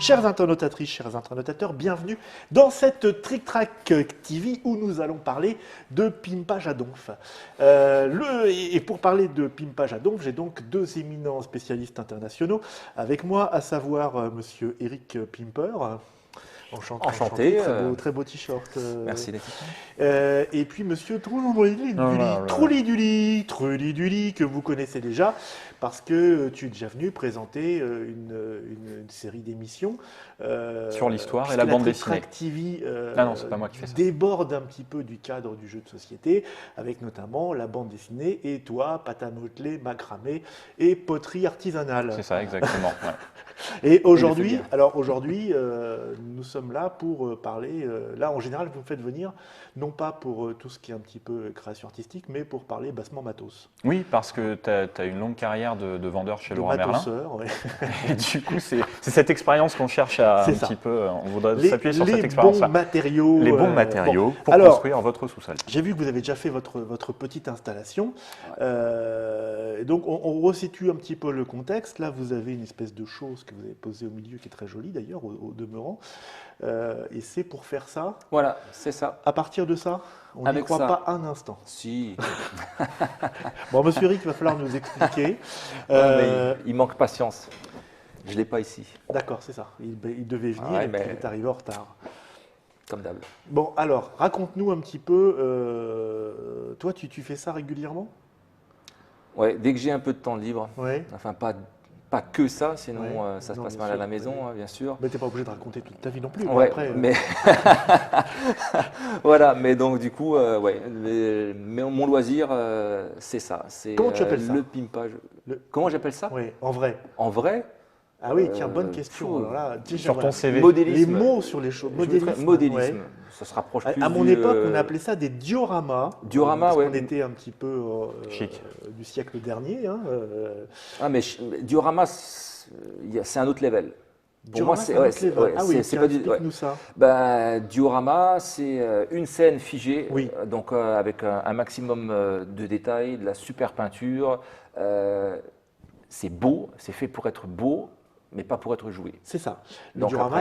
Chères internautatrices, chers internautateurs, bienvenue dans cette Trick Track TV où nous allons parler de pimpage à donf. Et pour parler de pimpage à donf, j'ai donc deux éminents spécialistes internationaux avec moi, à savoir Monsieur Eric Pimper. Enchanté. Très beau t-shirt. Merci Nathan. Et puis Monsieur Trouliduli, que vous connaissez déjà, parce que tu es déjà venu présenter une série d'émissions. Sur l'histoire et la bande dessinée. Track TV non, c'est pas moi qui fais ça. Déborde un petit peu du cadre du jeu de société, avec notamment la bande dessinée et toi, pâte à modeler, macramé et poterie artisanale. C'est ça, exactement. Ouais. Et aujourd'hui, nous sommes là pour parler. Là, en général, vous me faites venir, non pas pour tout ce qui est un petit peu création artistique, mais pour parler bassement matos. Oui, parce que tu as une longue carrière de vendeur chez Leroy Merlin. Ouais. Et du coup, c'est cette expérience qu'on cherche à petit peu. On voudrait s'appuyer sur cette expérience-là. Les bons matériaux pour construire votre sous-sol. J'ai vu que vous avez déjà fait votre petite installation. Donc, on resitue un petit peu le contexte. Là, vous avez une espèce de chose que vous avez posée au milieu, qui est très jolie d'ailleurs, au demeurant. Et c'est pour faire ça. Voilà, c'est ça. À partir de ça, on n'y croit pas un instant. Si. Bon, monsieur Eric, il va falloir nous expliquer. Il manque patience. Je ne l'ai pas ici. D'accord, c'est ça. Il devait venir et puis il est arrivé en retard. Comme d'hab. Bon, alors, raconte-nous un petit peu. Toi, tu fais ça régulièrement? Ouais, dès que j'ai un peu de temps libre. Ouais. Enfin, pas que ça, sinon ça se passe mal à la maison, bien sûr. Mais tu n'es pas obligé de raconter toute ta vie non plus. Ouais, après, mais voilà, mais donc du coup, mais mon loisir, c'est ça. Comment tu appelles ça? Le pimpage. Comment j'appelle ça? Oui, en vrai. En vrai? Ah oui, tiens, bonne question. Alors là, sur ton CV. Les mots sur les choses. Modélisme. Ouais. Ça se rapproche plus à mon époque, on appelait ça des dioramas. Dioramas, ouais. On était un petit peu chic du siècle dernier. Hein, Ah, mais diorama, c'est un autre level. Pour moi, c'est pas du. Explique-nous ça. Diorama, c'est une scène figée, oui. Donc avec un maximum de détails, de la super peinture. C'est beau, c'est fait pour être beau, mais pas pour être joué. C'est ça. Le diorama,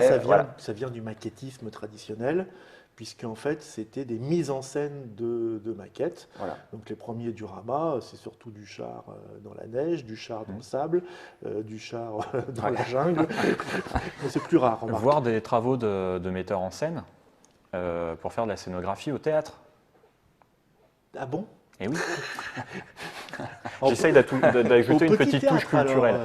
ça vient du maquettisme traditionnel, puisqu'en fait, c'était des mises en scène de maquettes. Voilà. Donc les premiers dioramas, c'est surtout du char dans la neige, du char dans le sable, du char dans la jungle. Mais c'est plus rare. Voir des travaux de metteurs en scène pour faire de la scénographie au théâtre. Ah bon? Eh oui. J'essaye d'ajouter une petite touche culturelle.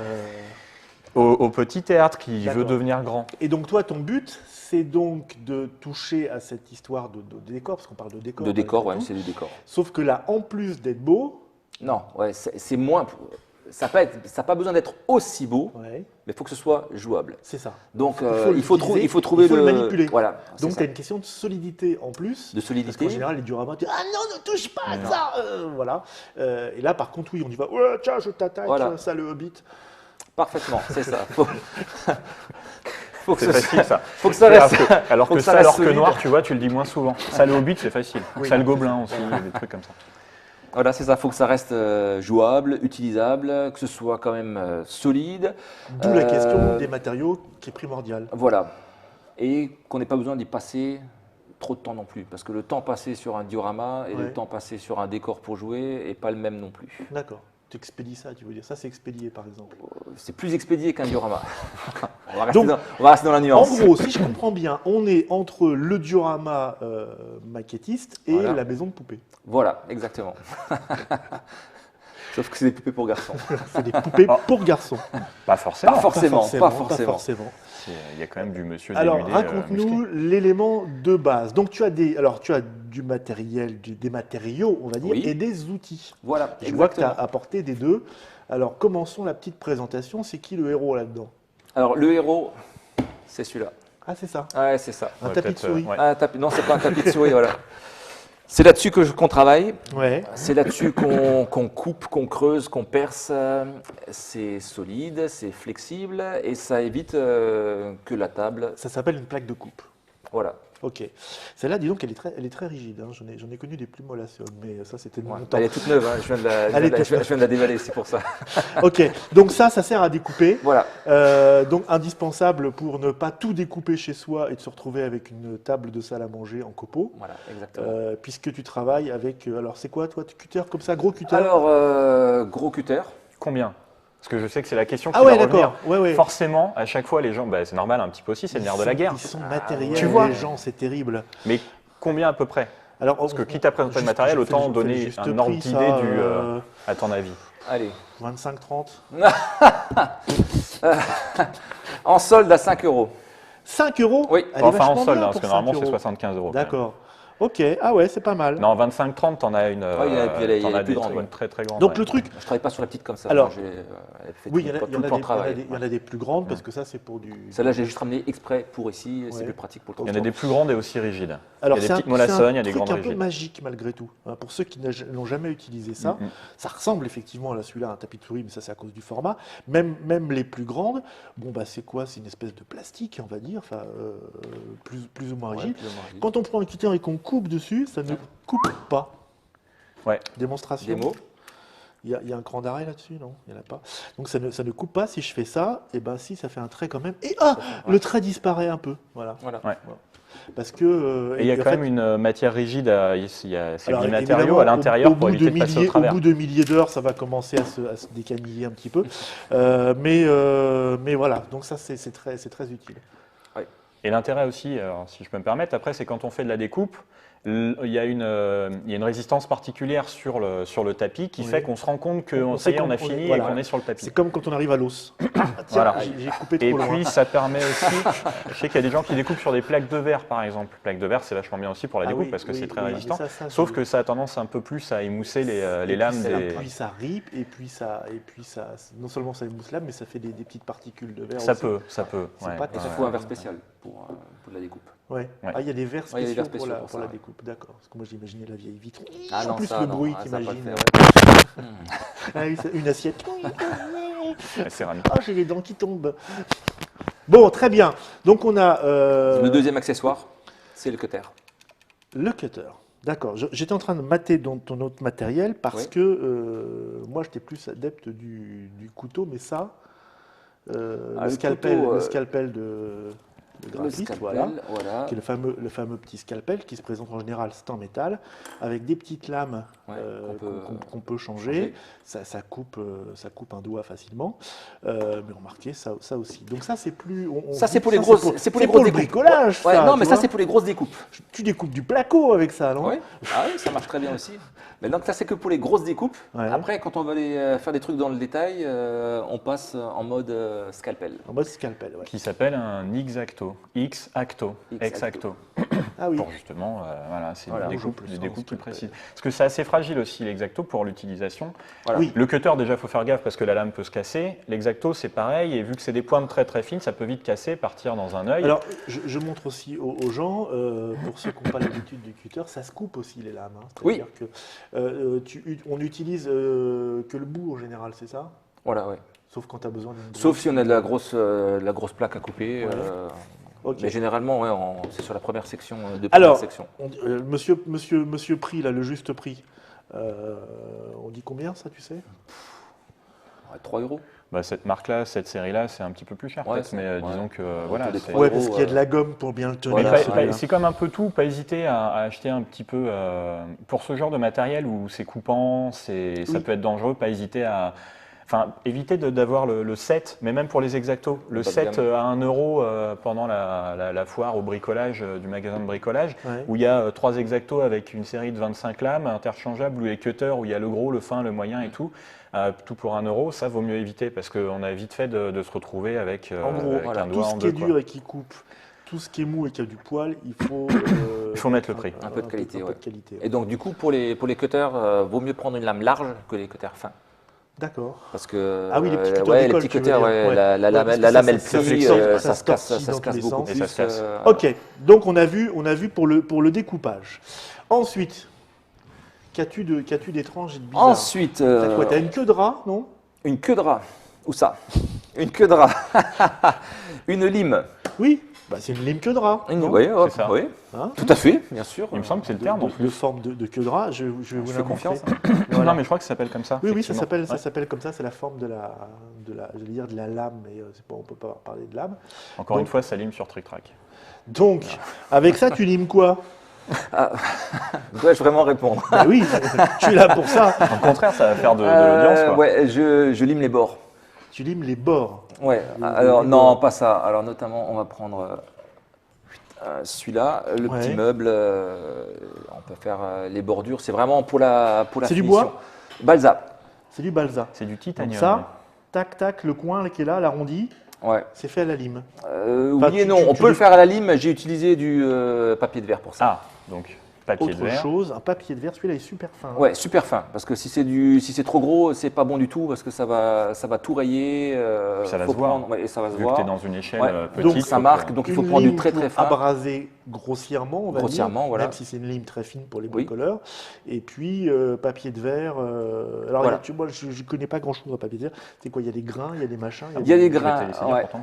Au petit théâtre qui veut devenir grand. Et donc toi, ton but, c'est donc de toucher à cette histoire de décor, parce qu'on parle de décor. De décor, oui, c'est du décor. Sauf que là, en plus d'être beau… Non, ouais, c'est moins… Ça n'a pas besoin d'être aussi beau, mais il faut que ce soit jouable. C'est ça. Donc il faut trouver le manipuler. Voilà. Donc tu as une question de solidité en plus. De solidité. Parce qu'en général, les dioramas disent ah non, ne touche pas à ça. Voilà. Et là, par contre, oui, on y va. Ouais, tiens, je t'attaque, ça le Hobbit. Parfaitement, c'est ça. Faut que c'est facile ça. Faut que ça reste. Alors que noir, tu vois, tu le dis moins souvent. Ça le Hobbit, c'est facile. Oui, ça le Gobelin aussi, des trucs comme ça. Voilà, c'est ça. Il faut que ça reste jouable, utilisable, que ce soit quand même solide. D'où la question des matériaux qui est primordiale. Voilà. Et qu'on n'ait pas besoin d'y passer trop de temps non plus. Parce que le temps passé sur un diorama et le temps passé sur un décor pour jouer n'est pas le même non plus. D'accord. Tu expédies ça, tu veux dire. Ça, c'est expédié, par exemple. C'est plus expédié qu'un diorama. On va rester dans la nuance. En gros, si je comprends bien, on est entre le diorama maquettiste et la maison de poupée. Voilà, exactement. Sauf que c'est des poupées pour garçons. C'est des poupées pour garçons. Pas forcément. Pas forcément. Il y a quand même du monsieur dénudé. Alors, musclé. raconte-nous l'élément de base. Donc, tu as du matériel, des matériaux, on va dire, et des outils. Voilà, Je vois que tu as apporté des deux. Alors, commençons la petite présentation. C'est qui le héros là-dedans? Alors, le héros, c'est celui-là. Ah, c'est ça? Ouais, c'est ça. Un tapis de souris. Non, c'est pas un tapis de souris, voilà. C'est là-dessus qu'on travaille, c'est là-dessus qu'on coupe, qu'on creuse, qu'on perce. C'est solide, c'est flexible et ça évite que la table… Ça s'appelle une plaque de coupe. Voilà. Ok. Celle-là, dis donc, elle est très rigide. Hein. J'en ai connu des plus mollations, mais ça, c'était de mon temps. Elle est toute neuve, hein. Je viens de la dévaler, c'est pour ça. Ok, donc ça sert à découper. Voilà. Donc indispensable pour ne pas tout découper chez soi et de se retrouver avec une table de salle à manger en copeaux. Voilà, exactement. Puisque tu travailles avec... alors c'est quoi toi, cutter comme ça, gros cutter? Alors, gros cutter. Combien? Parce que je sais que c'est la question qui Ah va ouais, revenir. d'accord. Ouais. Forcément, à chaque fois, les gens, c'est normal un petit peu aussi, c'est le nerf de la guerre. Ils sont matériels, Tu vois. les gens, c'est terrible. Mais combien à peu près? Alors, Parce que quitte à présenter le matériel, autant donner un ordre d'idée à ton avis. Allez. 25-30. En solde à 5 €. 5 €? Oui. Elle est Enfin en vachement solde, bien parce pour que normalement 5 c'est €. 75 €. D'accord. Ok, ah ouais, c'est pas mal. Non, 25-30, t'en as une. Ouais, il y en a- puis il y a les t'en as plus des grandes, ouais. très très grandes. Donc ouais. le truc, Je travaille pas sur la petite comme ça. Alors, Moi, elle fait oui, tout, il y tout le plan de travail. il y en a des plus grandes parce que ça c'est pour du... Celle-là, j'ai juste ramené exprès pour ici. C'est Ouais. plus pratique pour le Il y en a transport. des plus grandes et aussi rigides. Alors il y a c'est des un, petites mollassonnes, il y a des c'est un grandes truc un peu rigides. magique malgré tout. Hein, pour ceux qui n'ont jamais utilisé ça, ça ressemble effectivement à celui-là, un tapis de souris, mais ça c'est à cause du format. Même les plus grandes, bon bah c'est quoi? C'est une espèce de plastique, on va dire, enfin plus ou moins rigide. plus ou moins rigide. Quand on prend un cutter et qu'on coupe dessus, ça ne coupe pas. Ouais. Démonstration. Des mots. Il y a un cran d'arrêt là-dessus, non? Il n'y en a pas. Donc ça ne coupe pas. Si je fais ça, et ben si, ça fait un trait quand même. Et le trait disparaît un peu. Voilà. Ouais. Parce que. Et il y a en quand fait, même une matière rigide, c'est alors, du matériau évidemment, à l'intérieur au pour bout éviter de passer au au travers. bout de milliers d'heures, ça va commencer à se décaniller un petit peu. Mais voilà, donc ça c'est très utile. Et l'intérêt aussi, alors, si je peux me permettre, après, c'est quand on fait de la découpe, il y a une résistance particulière sur le tapis qui Oui. fait qu'on se rend compte que On ça sait y est, on qu'on- a fini voilà. et qu'on est sur le tapis. C'est comme quand on arrive à l'os. Tiens, Voilà. j'ai coupé Et trop loin. puis, ça permet aussi, je sais qu'il y a des gens qui découpent sur des plaques de verre, par exemple. Plaques de verre, c'est vachement bien aussi pour la Ah découpe oui, parce que oui, c'est très oui, résistant. ça, Sauf je- que ça a tendance un peu plus à émousser les Et lames puis des... puis ça ripe, et puis ça, non seulement ça émousse l'âme, mais ça fait des petites particules de verre. Ça aussi. peut. C'est pas Et il très- faut un verre spécial pour de la découpe. Ouais. Ouais. Ah, il y a des verres Ouais, il y a des spéciaux, verres spéciaux pour pour la ça, découpe, d'accord. Parce que moi j'imaginais la vieille vitre. Ah en non, plus ça, le non, bruit ah, ça va pas t'imagines. le Ah oui, une assiette. La céramique. Ah, j'ai les dents qui tombent. Bon, très bien. Donc on a Le deuxième accessoire, c'est le cutter. le cutter. D'accord. J'étais en train de mater ton autre matériel parce Oui. que moi j'étais plus adepte du couteau, mais ça, Ah, le le scalpel, couteau, le scalpel de Le graphiste, scalpel, voilà. voilà. Qui est le fameux petit scalpel qui se présente en général, c'est en métal, avec des petites lames Ouais, qu'on peut changer. Ça coupe un doigt facilement. Mais remarquez, ça aussi. Donc ça, c'est plus... Ça, c'est pour les grosses, c'est pour les grosses le découpes. bricolage, Ouais, ça, non, tu mais ça, vois. c'est pour les grosses découpes. Tu découpes du placo avec ça, non? Ouais. Ah oui, ça marche très bien aussi. Mais donc ça, c'est que pour les grosses découpes. Ouais. Après, quand on va aller faire des trucs dans le détail, on passe en mode scalpel. En mode scalpel, ouais. Qui s'appelle un X-Acto. X-Acto. X-Acto. Ah oui. Pour justement, voilà, c'est Voilà, des toujours découpes, plus des en découpes plus scalpel. précises. Parce que c'est assez fragile aussi l'exacto pour l'utilisation. Voilà. Oui. Le cutter, déjà, il faut faire gaffe parce que la lame peut se casser. L'exacto, c'est pareil, et vu que c'est des pointes très très fines, ça peut vite casser, partir dans un œil. Alors, je montre aussi aux gens, pour ceux qui n'ont pas l'habitude du cutter, ça se coupe aussi les lames. Hein. Oui. C'est-à-dire que on n'utilise que le bout en général, c'est ça? Voilà, ouais. Sauf quand tu as besoin d'une... Sauf si on a de la grosse plaque à couper. Ouais. Ok. Mais généralement, ouais, c'est sur la première section, deux Alors, premières sections. Monsieur prix, là, le juste prix, on dit combien ça, tu sais? Ouais, 3 €. Bah, cette marque-là, cette série-là, c'est un petit peu plus cher Ouais, peut-être, c'est- mais ouais. disons que Autour voilà. des c'est- 3 Ouais, euros, parce qu'il y a de la gomme pour bien le tenir. Mais Voilà, pas- c'est comme un peu tout, pas hésiter à acheter un petit peu, pour ce genre de matériel où c'est coupant, ça Oui. peut être dangereux, pas hésiter à... Enfin, éviter d'avoir le set, mais même pour les exactos. Le Bas de set gamme. à 1 € pendant la foire au bricolage, du magasin de bricolage, Ouais. où il y a 3 exactos avec une série de 25 lames interchangeables, ou les cutters, où il y a le gros, le fin, le moyen et tout. Tout pour 1 €, ça vaut mieux éviter parce qu'on a vite fait de se retrouver avec, En gros, avec voilà, un tout doigt ce en qui est deux. quoi. dur et qui coupe, tout ce qui est mou et qui a du poil, il faut... Il faut mettre le prix. Un peu de qualité, un peu ouais. de qualité, ouais. Et donc, du coup, pour les cutters, vaut mieux prendre une lame large que les cutters fins. D'accord. Parce que Ah oui, les petits cutters ouais, d'école, les petits tu veux cutters, dire. ouais, Ouais. la Ouais, parce que lame ça elle se plie, flexible, ça se casse, tortille ça dans se casse tous les beaucoup sens. Et ça plus. se casse. Ok, donc on a vu pour le découpage. Ensuite, qu'as-tu d'étrange et de bizarre? Ensuite, T'as quoi? T'as une queue de rat, non? une queue de rat. Où ça? Une queue de rat. Une lime. Oui. Bah, c'est une lime queue de rat. non Oui, C'est ça. oui. Hein Tout à fait, bien sûr. Il me semble que c'est le terme en de plus. forme de queue de rat. Je vais vous Je la fais montrer. confiance. Non, mais je crois que ça s'appelle comme ça. Oui, ça effectivement. s'appelle, Ouais. ça s'appelle comme ça. C'est la forme de la, je vais dire de la lame, mais c'est pas, on peut pas parler de lame. Encore Donc- une fois, ça lime sur Trick Track. Donc, avec ça, tu limes quoi? Dois-je vraiment répondre? Bah oui, tu es là pour ça. Au contraire, ça va faire de l'audience. Quoi. Ouais, je lime les bords. Tu limes les bords. Ouais, Les alors non, bords. pas ça. Alors notamment, on va prendre celui-là, le Ouais. petit meuble. On peut faire les bordures. C'est vraiment pour la C'est du finition. bois? Balsa. C'est du balsa. C'est du Donc titanium. ça, tac, tac, le coin là, qui est là, l'arrondi, Ouais. c'est fait à la lime. Oui et tu- non, tu- on tu peut le le- faire à la lime. J'ai utilisé du papier de verre pour ça. Ah, donc papier de Autre verre. chose, un papier de verre, celui-là est super fin. Ouais, super fin. Parce que si c'est trop gros, c'est pas bon du tout parce que ça va tout rayer. Puis ça va faut se voir. prendre- ouais, et ça va se Vu que voir. tu es dans une échelle Ouais. petite. Donc, ça faut marque. que- Donc il faut Une prendre du lime très pour très fin. abraser grossièrement, on va Grossièrement, dire, voilà. même si c'est une lime très fine pour les Oui. bricoleurs. Et puis papier de verre. Alors, Voilà. moi, je ne connais pas grand-chose à papier de verre. C'est quoi? Il y a des grains, il y a des machins. Il y a des grains. C'est Ouais. important.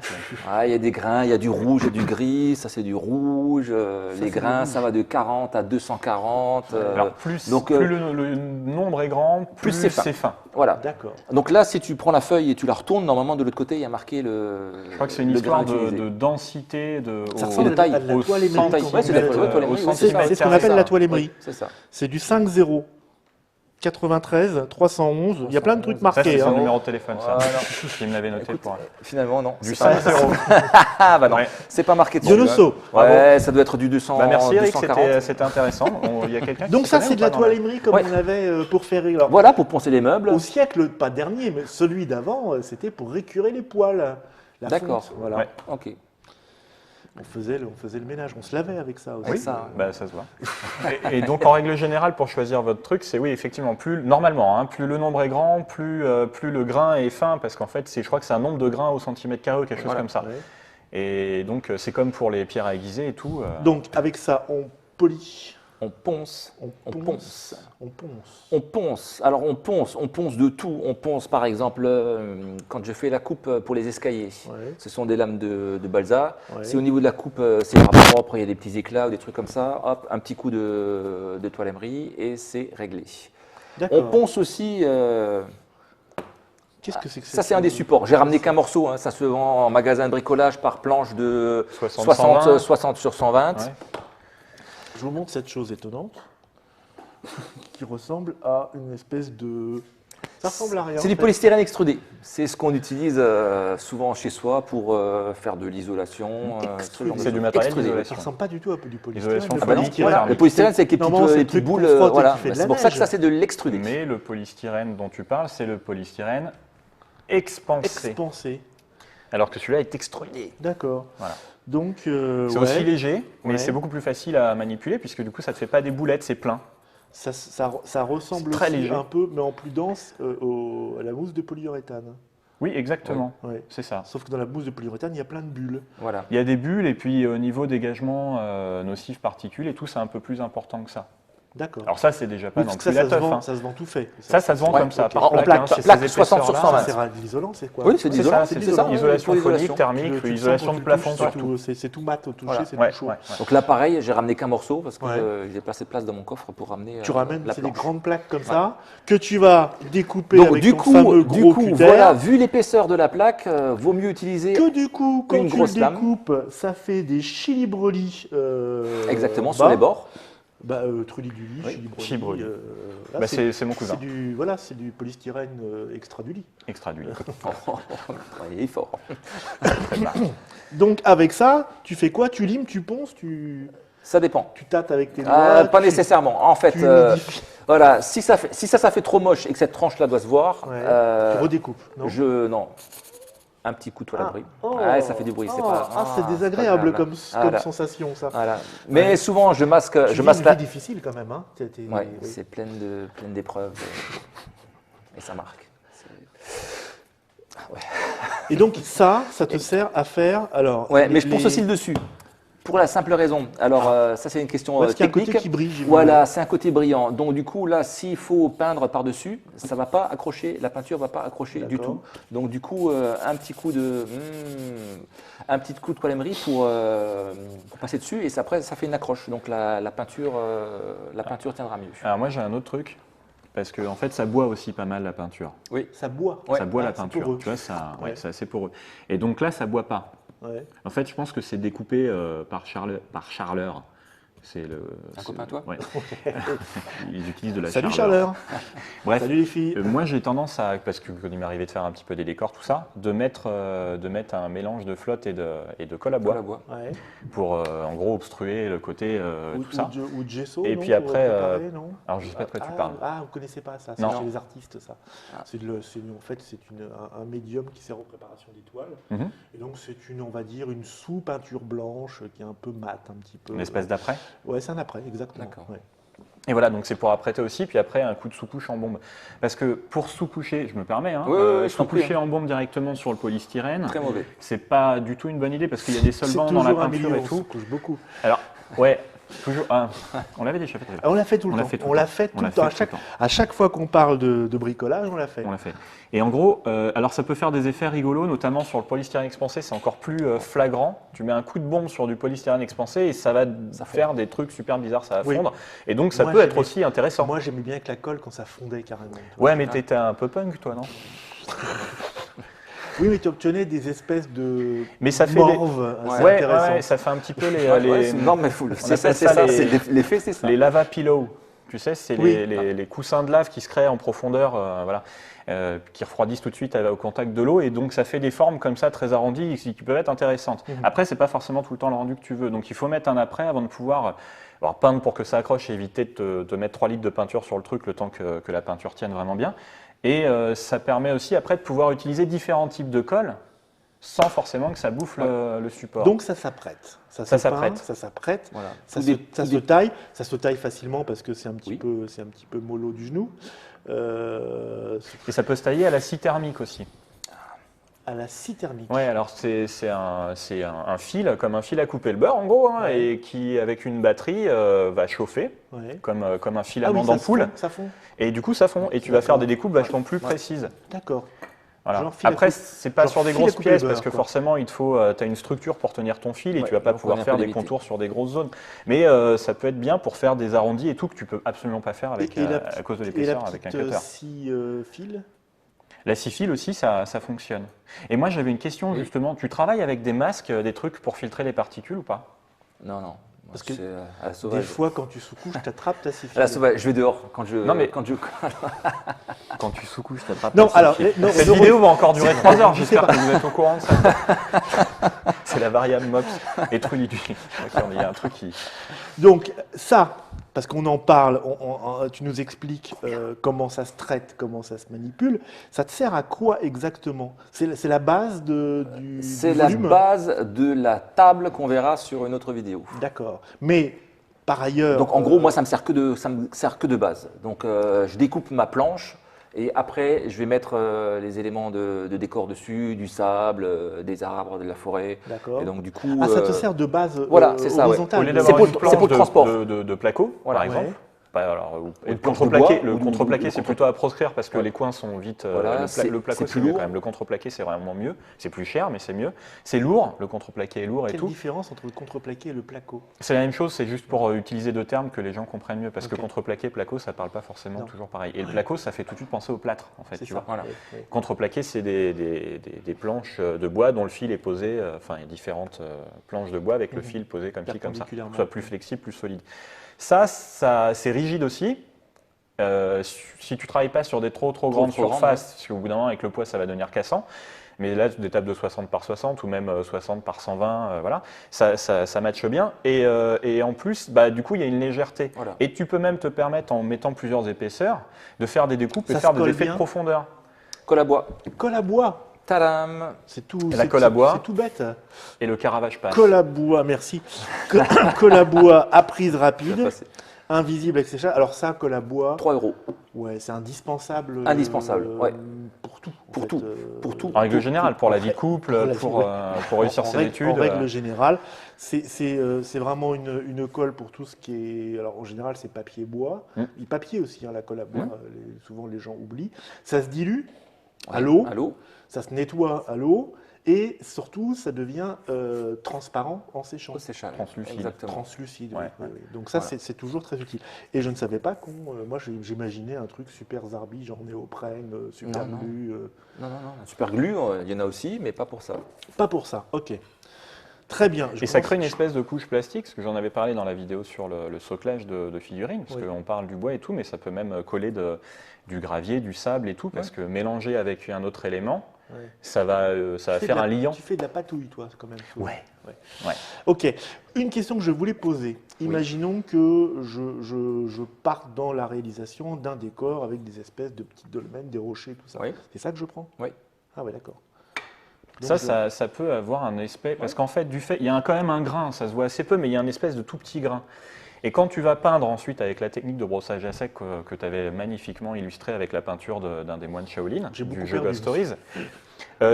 Ah, il y a des grains, il y a du rouge et du gris, ça c'est du rouge. Les c'est grains, du ça va de 40 à 240. Alors plus, donc, plus le nombre est grand, plus c'est fin. c'est fin. Voilà. D'accord. Donc là, si tu prends la feuille et tu la retournes, normalement de l'autre côté, il y a marqué le. Je crois que c'est une le histoire grain utilisé. de densité, Ça au- ressemble de taille. à de la au toile émerie. centimètre, quand Ouais, c'est de la toile au émerie, oui, centimètre c'est ce qu'on carré. appelle ça. la toile émerie. Oui, c'est ça. C'est du 5-0, 93, 311. Il y a plein de trucs Ça, marqués. c'est son hein. numéro de téléphone, ça. Voilà. Il me l'avait noté Écoute, pour. finalement, non. Du c'est pas- 5-0. Ah bah non, Ouais. c'est pas marqué dessus. Dionoso. Ouais, ça doit être du 200. Bah, merci Eric, 240. c'était intéressant. Il y a quelqu'un qui Donc s'y ça, connaît c'est ou de la pas dans toile émerie comme Ouais. on avait pour faire. Alors, Voilà, pour poncer les meubles. au siècle, pas dernier, mais celui d'avant, c'était pour récurer les poils. La D'accord. fonte, voilà. Ouais. Ok. On faisait le ménage, on se lavait avec ça aussi. Oui, ça. Bah, ça se voit. Et donc, en règle générale, pour choisir votre truc, c'est oui, effectivement, normalement, hein, plus le nombre est grand, plus le grain est fin, parce qu'en fait, je crois que c'est un nombre de grains au centimètre carré ou quelque chose Voilà. comme ça. Ouais. Et donc, c'est comme pour les pierres à aiguiser et tout. Donc avec ça, on polit, On ponce. on On ponce, ponce. on ponce. On ponce. Alors on ponce de tout. On ponce par exemple quand je fais la coupe pour les escaliers. Ouais. Ce sont des lames de balsa. Ouais. Si au niveau de la coupe c'est pas propre, il y a des petits éclats ou des trucs comme ça, hop, un petit coup de toile émerie et c'est réglé. On D'accord. ponce aussi. Qu'est-ce que c'est que Ça c'est un des supports. J'ai ramené qu'un morceau. Hein. Ça se vend en magasin de bricolage par planche de 60, 60 sur 120. Ouais. Je vous montre cette chose étonnante qui ressemble à une espèce de. Ça ressemble à rien. C'est en du fait. polystyrène extrudé. C'est ce qu'on utilise souvent chez soi pour faire de l'isolation. Extrudé. C'est du matériel Extrudé. Ça d'isolation. ressemble pas du tout à du polystyrène. Isolation Le Ah bah non, polystyrène. voilà. Le polystyrène, c'est avec les Normalement, c'est petites, le les petites truc qu'on boules. frotte et Voilà. qui fait de C'est la pour ça que neige. ça, c'est de l'extrudé. Mais le polystyrène dont tu parles, c'est le polystyrène expansé. Expansé. Alors que celui-là est extrudé. D'accord. Voilà. Donc, C'est ouais, aussi léger, mais Ouais. c'est beaucoup plus facile à manipuler puisque du coup ça ne te fait pas des boulettes, c'est plein. ça ressemble C'est très aussi léger. un peu, mais en plus dense, à la mousse de polyuréthane. Oui, exactement. Ouais. C'est ça. Sauf que dans la mousse de polyuréthane, il y a plein de bulles. Voilà. Il y a des bulles et puis au niveau dégagement nocif particules et tout, c'est un peu plus important que ça. D'accord. Alors ça, c'est déjà pas Oui, non parce que plus ça, la ça se teuf. vend, Hein. ça se vend tout fait. Ça se vend Ouais, comme ça, ok. par En plaque. plaque, hein, chez plaque, ces 60 sur épaisseurs-là. 120. Ça sert à de l'isolant, c'est quoi? Oui, c'est C'est l'isolant. ça, c'est C'est de ça, l'isolation pour phonique, l'isolation. thermique, Tu le l'isolation sens de quand plafond tu touches, surtout. c'est tout mat au toucher, Voilà. c'est Ouais, tout chaud. ouais. Donc là, pareil, j'ai ramené qu'un morceau parce que Ouais. j'ai pas assez de place dans mon coffre pour ramener Tu ramènes, la c'est des planche. grandes plaques comme ça, que tu vas découper Donc avec du ton coup, fameux gros cutter. voilà, vu l'épaisseur de la plaque, vaut mieux utiliser Que du coup, quand une tu grosse le lame. découpes, ça fait des chili-brolis. exactement sur bas. les bords. Bah, Trulli du lit, Oui, chili-broli. chili-broli. Là, Bah, c'est mon cousin. c'est du polystyrène extra du lit. Extra d'huile. Il est fort. Donc avec ça, tu fais quoi? Tu limes, tu ponces, tu Ça dépend. tâtes avec tes doigts. Pas tu- nécessairement. En fait, tu humidifies. voilà, si ça fait trop moche et que cette tranche-là doit se voir, Ouais. Tu redécoupes, non? non. Un petit coup de toile à bruit. Oh. Ouais, ça fait du bruit. C'est pas. c'est pas désagréable grave. comme Voilà. sensation, ça. Voilà. Mais Ouais. souvent, je masque Tu vis la. une vie difficile quand même, hein. Ouais, Oui. c'est plein d'épreuves et ça marque. C'est- Et donc ça te sert à faire. Alors. Ouais, mais je pense aussi le dessus. Pour la simple raison, alors ça c'est une question Parce qu'il y a un technique. côté qui brille. j'ai vu. Voilà, c'est un côté brillant. Donc du coup, là, s'il faut peindre par-dessus, ça va pas accrocher, la peinture va pas accrocher du D'accord. tout. Donc du coup, un petit coup de coloris pour passer dessus et après ça fait une accroche. Donc la peinture tiendra mieux. Alors moi j'ai un autre truc, parce que en fait ça boit aussi pas mal la peinture. Oui. Ça boit. Ouais. Ça boit Ah, la c'est peinture, poreux. tu vois, ça, ouais, Ouais. c'est assez poreux. Et donc là ça boit pas. Ouais. En fait, je pense que c'est découpé par charleur. C'est Un copain à toi ouais. Ils utilisent de la Salut charleur. Charleur. Bref, Salut les filles. moi j'ai tendance à, parce que quand il m'est arrivé de faire un petit peu des décors, tout ça, de mettre un mélange de flotte et de colle à bois Colle à bois. Ouais. pour en gros obstruer le côté tout ça. Ou de gesso. Et non, puis pour après, préparer, non Alors je sais pas de quoi tu Ah, parles. Ah, vous connaissez pas ça, c'est Non. chez les artistes ça. Ah. En fait, c'est un médium qui sert aux préparations d'étoiles. Mhm. Et donc c'est on va dire, une sous-peinture blanche qui est un peu mate, un petit peu. Une espèce d'après. Ouais, c'est un après, exactement. D'accord. Ouais. Et voilà, donc c'est pour apprêter aussi, puis après un coup de sous-couche en bombe. Parce que pour sous-coucher, je me permets, hein, Oui, je t'en prie, sous-coucher en bombe directement sur le polystyrène, Très mauvais. c'est pas du tout une bonne idée parce qu'il y a des C'est solvants dans la toujours un peinture milieu, et on se tout. couche beaucoup. Alors, ouais, toujours. On l'avait déjà fait. Ah, on l'a fait tout le On l'a temps. fait tout On le l'a temps. fait On tout l'a le temps. fait À tout chaque, le temps. à chaque fois qu'on parle de bricolage, on l'a fait. On l'a fait. Et en gros, alors ça peut faire des effets rigolos, notamment sur le polystyrène expansé, c'est encore plus flagrant. Tu mets un coup de bombe sur du polystyrène expansé et ça va faire des trucs super bizarres, ça va Oui. fondre. Et donc ça Moi, peut être j'aimais- aussi intéressant. Moi, j'aimais bien avec la colle quand ça fondait carrément. Ouais, mais t'étais un peu punk, toi, non? Oui, mais tu obtenais des espèces de Mais ça fait des- morves assez Ouais, intéressantes. ouais, ça fait un petit peu Non, mais full. C'est ça, appelle c'est ça ça. les- C'est l'effet, c'est ça. les lava pillows. Tu sais, c'est Oui. les coussins de lave qui se créent en profondeur, voilà, qui refroidissent tout de suite au contact de l'eau. Et donc, ça fait des formes comme ça, très arrondies, qui peuvent être intéressantes. Après, c'est pas forcément tout le temps le rendu que tu veux. Donc, il faut mettre un après avant de pouvoir peindre pour que ça accroche et éviter de te mettre 3 litres de peinture sur le truc le temps que la peinture tienne vraiment bien. Et ça permet aussi, après, de pouvoir utiliser différents types de colle sans forcément que ça bouffe le support. Donc ça s'apprête. Ça se peint, s'apprête. Ça s'apprête. Voilà. Ça, Tout se, des- ça tout se des- taille. Ça se taille facilement parce que c'est un petit Oui. peu mollo du genou. Et ça peut se tailler à la scie thermique aussi. À la scie thermique. Ouais, alors c'est un fil, comme un fil à couper le beurre en gros, hein, Ouais. et qui avec une batterie va chauffer, Ouais. comme un Ah filament oui, ça se d'ampoule, fond, ça fond. et du coup ça fond, et tu vas faire des découpes vachement plus précises. D'accord. Voilà. Genre fil à Après, coupe- c'est pas genre sur des fil à grosses couper pièces le parce beurre, que quoi. forcément il te faut, tu as une structure pour tenir ton fil et Ouais, tu vas pas donc on pouvoir est un faire peu des limité. contours sur des grosses zones. Mais ça peut être bien pour faire des arrondis et tout que tu peux absolument pas faire avec, à cause de Et la l'épaisseur avec un petite cutter. scie fil. La scie fil aussi, ça fonctionne. Et moi j'avais une question Oui. justement, tu travailles avec des masques, des trucs pour filtrer les particules ou pas? Non, non. Parce Parce que que à la Des sauvage. fois, quand tu sous-couches, t'attrapes ta scie À la fil. sauvage, je vais dehors quand je. Non, mais- quand je. Quand tu sous-couches, t'attrapes Non, ta scie alors, fil. non, Cette ne vidéo va encore durer 3 heures, Je sais j'espère pas. que vous êtes au courant de ça. C'est la variable MOPS et Trulli du. Il y a un truc qui. Donc ça, parce qu'on en parle, tu nous expliques comment ça se traite, comment ça se manipule, ça te sert à quoi exactement? C'est la base du C'est la volume? base de la table qu'on verra sur une autre vidéo. D'accord. Mais par ailleurs... Donc en gros, moi, ça me sert que de base. Donc je découpe ma planche et après, je vais mettre les éléments de décor dessus, du sable, des arbres, de la forêt. D'accord. Et donc du coup, Ah, ça te sert de base voilà, c'est ça, ouais. horizontale. Au lieu C'est d'avoir pour une le- planche c'est pour le transport. de placo, Voilà. par exemple. Ouais. Et le planche de contreplaqué, bois ou contreplaqué, du c'est contre- plutôt à proscrire parce que Ouais. les coins sont vite. Voilà, le c'est placo, plus c'est mieux lourd. quand même. Le contreplaqué, c'est vraiment mieux. C'est plus cher, mais c'est mieux. C'est lourd. Le contreplaqué est lourd et Quelle tout. différence entre le contreplaqué et le placo? C'est la même chose, c'est juste pour utiliser deux termes que les gens comprennent mieux. Parce Ok. que contreplaqué, placo, ça parle pas forcément Non. toujours pareil. Et le placo, ça fait tout de suite penser au plâtre, en fait. C'est Tu ça. vois. Voilà. Ouais, ouais. Contreplaqué, c'est des planches de bois dont le fil est posé, enfin, il y a différentes planches de bois avec le fil posé comme ci, comme ça, pour que ce soit plus flexible, plus solide. Ça c'est rigide aussi. Si tu travailles pas sur des trop grandes trop grandes, surfaces, parce qu'au bout d'un moment, avec le poids, ça va devenir cassant. Mais là, des tables de 60 par 60 ou même 60 par 120, voilà, ça matche bien. Et en plus, bah, du coup, il y a une légèreté. Voilà. Et tu peux même te permettre, en mettant plusieurs épaisseurs, de faire des découpes et Ça faire se des colle effets bien. de profondeur. Colle à bois. Colle à bois. Tadam. C'est tout. la c'est- colle à bois. C'est tout bête. Et le Caravage passe. Colle à bois, merci. Colle à bois à prise Ça va rapide, passer. invisible avec séchage. Alors ça, colle à bois, 3 €. ouais, c'est indispensable. Indispensable, ouais. Pour tout. Pour Pour tout, pour tout. En règle générale, pour la vie de couple, pour réussir ses études. En règle générale, c'est vraiment une colle pour tout ce qui est. Alors en général, c'est papier bois. Et papier aussi, hein, la colle à bois. Souvent les gens oublient. Ça se dilue à l'eau. Ça se nettoie à l'eau. Et surtout, ça devient transparent en séchant. Au séchage. Translucide. Exactement. Translucide. Ouais. Oui. Donc ça, c'est toujours très utile. Et je ne savais pas moi, j'imaginais un truc super zarbi, genre néoprène, super Non, non. glue. Non. Super glue, il y en a aussi, mais pas pour ça. Pas pour ça. Ok. Très bien. Et ça crée une espèce de couche plastique, parce que j'en avais parlé dans la vidéo sur le soclage de figurines, parce qu'on parle du bois et tout, mais ça peut même coller du gravier, du sable et tout, parce que mélanger avec un autre élément, ça va faire un liant. Tu fais de la patouille, toi, quand même. Ouais. Ok. Une question que je voulais poser. Imaginons que je parte dans la réalisation d'un décor avec des espèces de petits dolmens, des rochers, tout ça. Oui. C'est ça que je prends? Oui. Ah ouais, d'accord. Donc ça peut avoir un espèce, parce qu'en fait, il y a quand même un grain, ça se voit assez peu, mais il y a un espèce de tout petit grain. Et quand tu vas peindre ensuite avec la technique de brossage à sec que tu avais magnifiquement illustré avec la peinture d'un des moines Shaolin, du jeu Ghost Stories,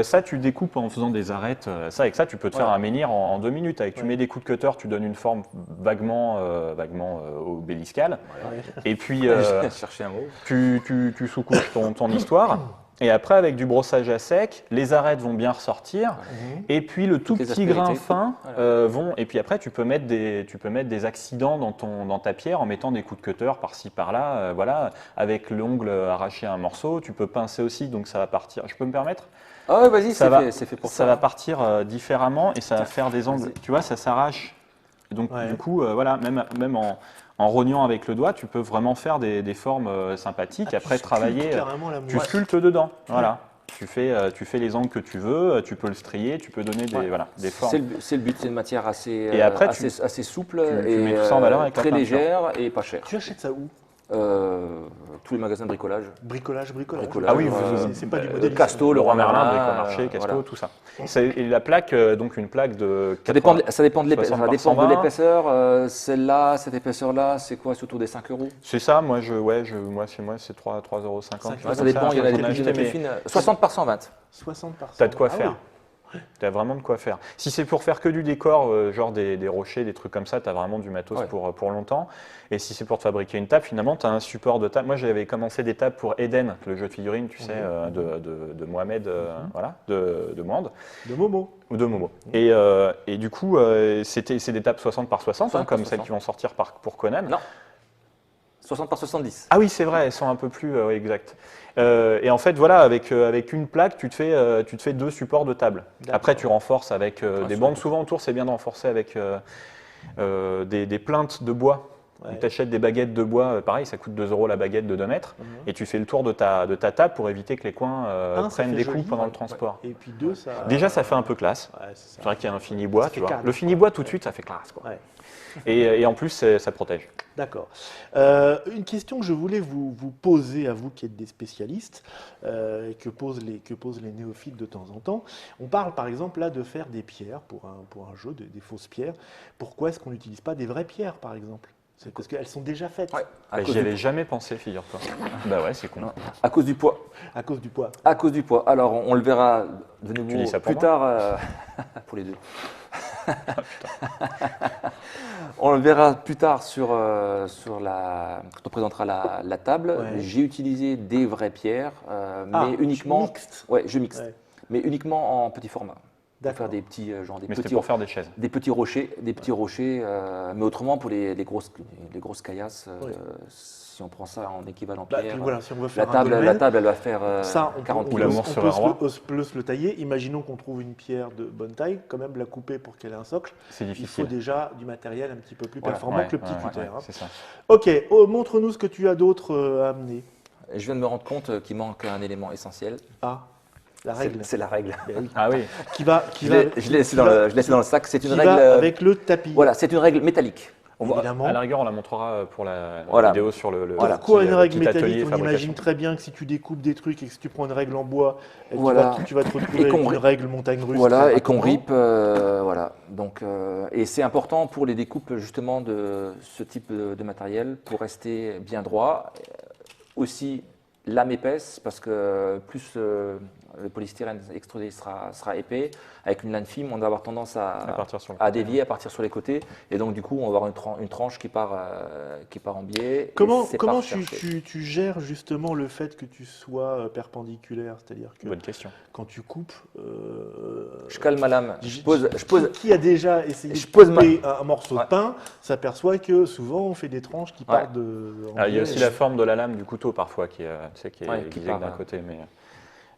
ça tu découpes en faisant des arêtes. Ça, avec ça, tu peux te faire un menhir en 2 minutes. Tu mets des coups de cutter, tu donnes une forme vaguement obéliscale. Et puis chercher un mot. tu sous-couches ton histoire. Et après, avec du brossage à sec, les arêtes vont bien ressortir. Et puis, le tout petit grain fin vont. Et puis après, tu peux mettre des accidents dans ta pierre en mettant des coups de cutter par-ci, par-là. Voilà. Avec l'ongle arracher un morceau. Tu peux pincer aussi, donc ça va partir. Je peux me permettre? Ah ouais, vas-y, c'est fait pour ça. Ça va partir différemment et ça va faire des angles. Tu vois, ça s'arrache. Donc, du coup, voilà, même en rognant avec le doigt, tu peux vraiment faire des formes sympathiques. Après, travailler, tu sculptes dedans. Voilà. Tu fais les angles que tu veux, tu peux le strier, tu peux donner des formes. C'est le but, c'est une matière assez, et après, assez souple tu et mets tout ça en valeur avec très légère et pas chère. Tu achètes ça où? Tous les magasins de bricolage. Bricolage. Ah oui, c'est pas du modèle. Casto, le Roi Merlin, Bricomarché, Casco, voilà. tout ça. Et la plaque, donc une plaque de 80, ça dépend de l'épaisseur. 60 Celle-là, cette épaisseur-là, c'est quoi? C'est autour des 5 €. C'est ça, moi chez moi c'est 3,50 €. Ça dépend, il y en a des plus fines. 60 par 120. 60 par 100. T'as de quoi faire. Tu as vraiment de quoi faire. Si c'est pour faire que du décor, genre des rochers, des trucs comme ça, tu as vraiment du matos pour longtemps. Et si c'est pour te fabriquer une table, finalement, tu as un support de table. Moi, j'avais commencé des tables pour Eden, le jeu de figurines, tu sais, de Mohamed, voilà, de Mwand. De Momo. Ou de Momo. Et du coup, c'est des tables 60 par 60, hein, comme celles qui vont sortir pour Conan. Non. 60 par 70. Ah oui, c'est vrai, elles sont un peu plus exactes. Et en fait, voilà, avec une plaque, tu te fais 2 supports de table. Après, tu renforces avec des bandes. Souvent autour, c'est bien de renforcer avec des plaintes de bois. Tu achètes des baguettes de bois, pareil, ça coûte 2 € la baguette de 2 mètres. Et tu fais le tour de ta table pour éviter que les coins prennent des coups pendant le transport. Et puis 2, ça. Déjà, ça fait un peu classe. C'est vrai qu'il y a un fini bois, tu vois. cadre. Le fini bois, tout de suite, ça fait classe, quoi. Et en plus, ça protège. D'accord. Une question que je voulais vous poser à vous qui êtes des spécialistes, et que posent les néophytes de temps en temps. On parle par exemple là de faire des pierres pour un jeu, des fausses pierres. Pourquoi est-ce qu'on n'utilise pas des vraies pierres par exemple? C'est parce qu'elles sont déjà faites. J'y avais jamais pensé, figure-toi. Bah ouais, c'est con. À cause du poids. À cause du poids. À cause du poids. Alors, on le verra de nouveau dis ça pour plus moi tard. Pour les deux. On le verra plus tard quand on présentera la table. J'ai utilisé des vraies pierres, mais uniquement. Mixte. Ouais, jeu mixte. Mais uniquement en petit format. Pour faire des petits, Mais c'était pour faire des chaises. Des petits rochers, mais autrement pour les grosses caillasses, si on prend ça en équivalent pierre, Puis voilà, si on veut la faire table, un dolmen, elle va faire ça, 40 Ou l'amour on serait roi. peut se le tailler. Imaginons qu'on trouve une pierre de bonne taille, quand même la couper pour qu'elle ait un socle. C'est Il difficile. faut déjà du matériel un petit peu plus Voilà. performant que le petit cutter. Hein. C'est ça. Ok, montre-nous ce que tu as d'autre à amener. Je viens de me rendre compte qu'il manque un élément essentiel. Ah, la règle. C'est la règle. Ah oui. Je Je l'ai laissé dans le sac. C'est une règle avec le tapis. Voilà, c'est une règle métallique. Évidemment. À la rigueur, on la montrera pour la vidéo sur le Pourquoi une règle petit atelier métallique? On fabrication. imagine très bien que si tu découpes des trucs et que si tu prends une règle en bois, tu vas te retrouver Et avec qu'on une règle montagne russe. Voilà, très et qu'on rapidement. rip, voilà. Donc, et c'est important pour les découpes justement de ce type de matériel pour rester bien droit. Aussi lame épaisse, parce que plus le polystyrène extrudé sera épais. Avec une lame fine, on va avoir tendance partir sur le à côté. dévier, à partir sur les côtés. Et donc, du coup, on va avoir une tranche qui part en biais. et Comment c'est pas tu, recherché. tu gères justement le fait que tu sois perpendiculaire? C'est-à-dire que Bonne question. quand tu coupes, Je cale ma lame. qui a déjà essayé je de pose couper un morceau de Ouais. pain s'aperçoit que souvent on fait des tranches qui Ouais. partent de. Ah, il y a aussi la forme de la lame du couteau parfois qui est, tu sais, qui est Ouais, qui aiguisée part, d'un côté.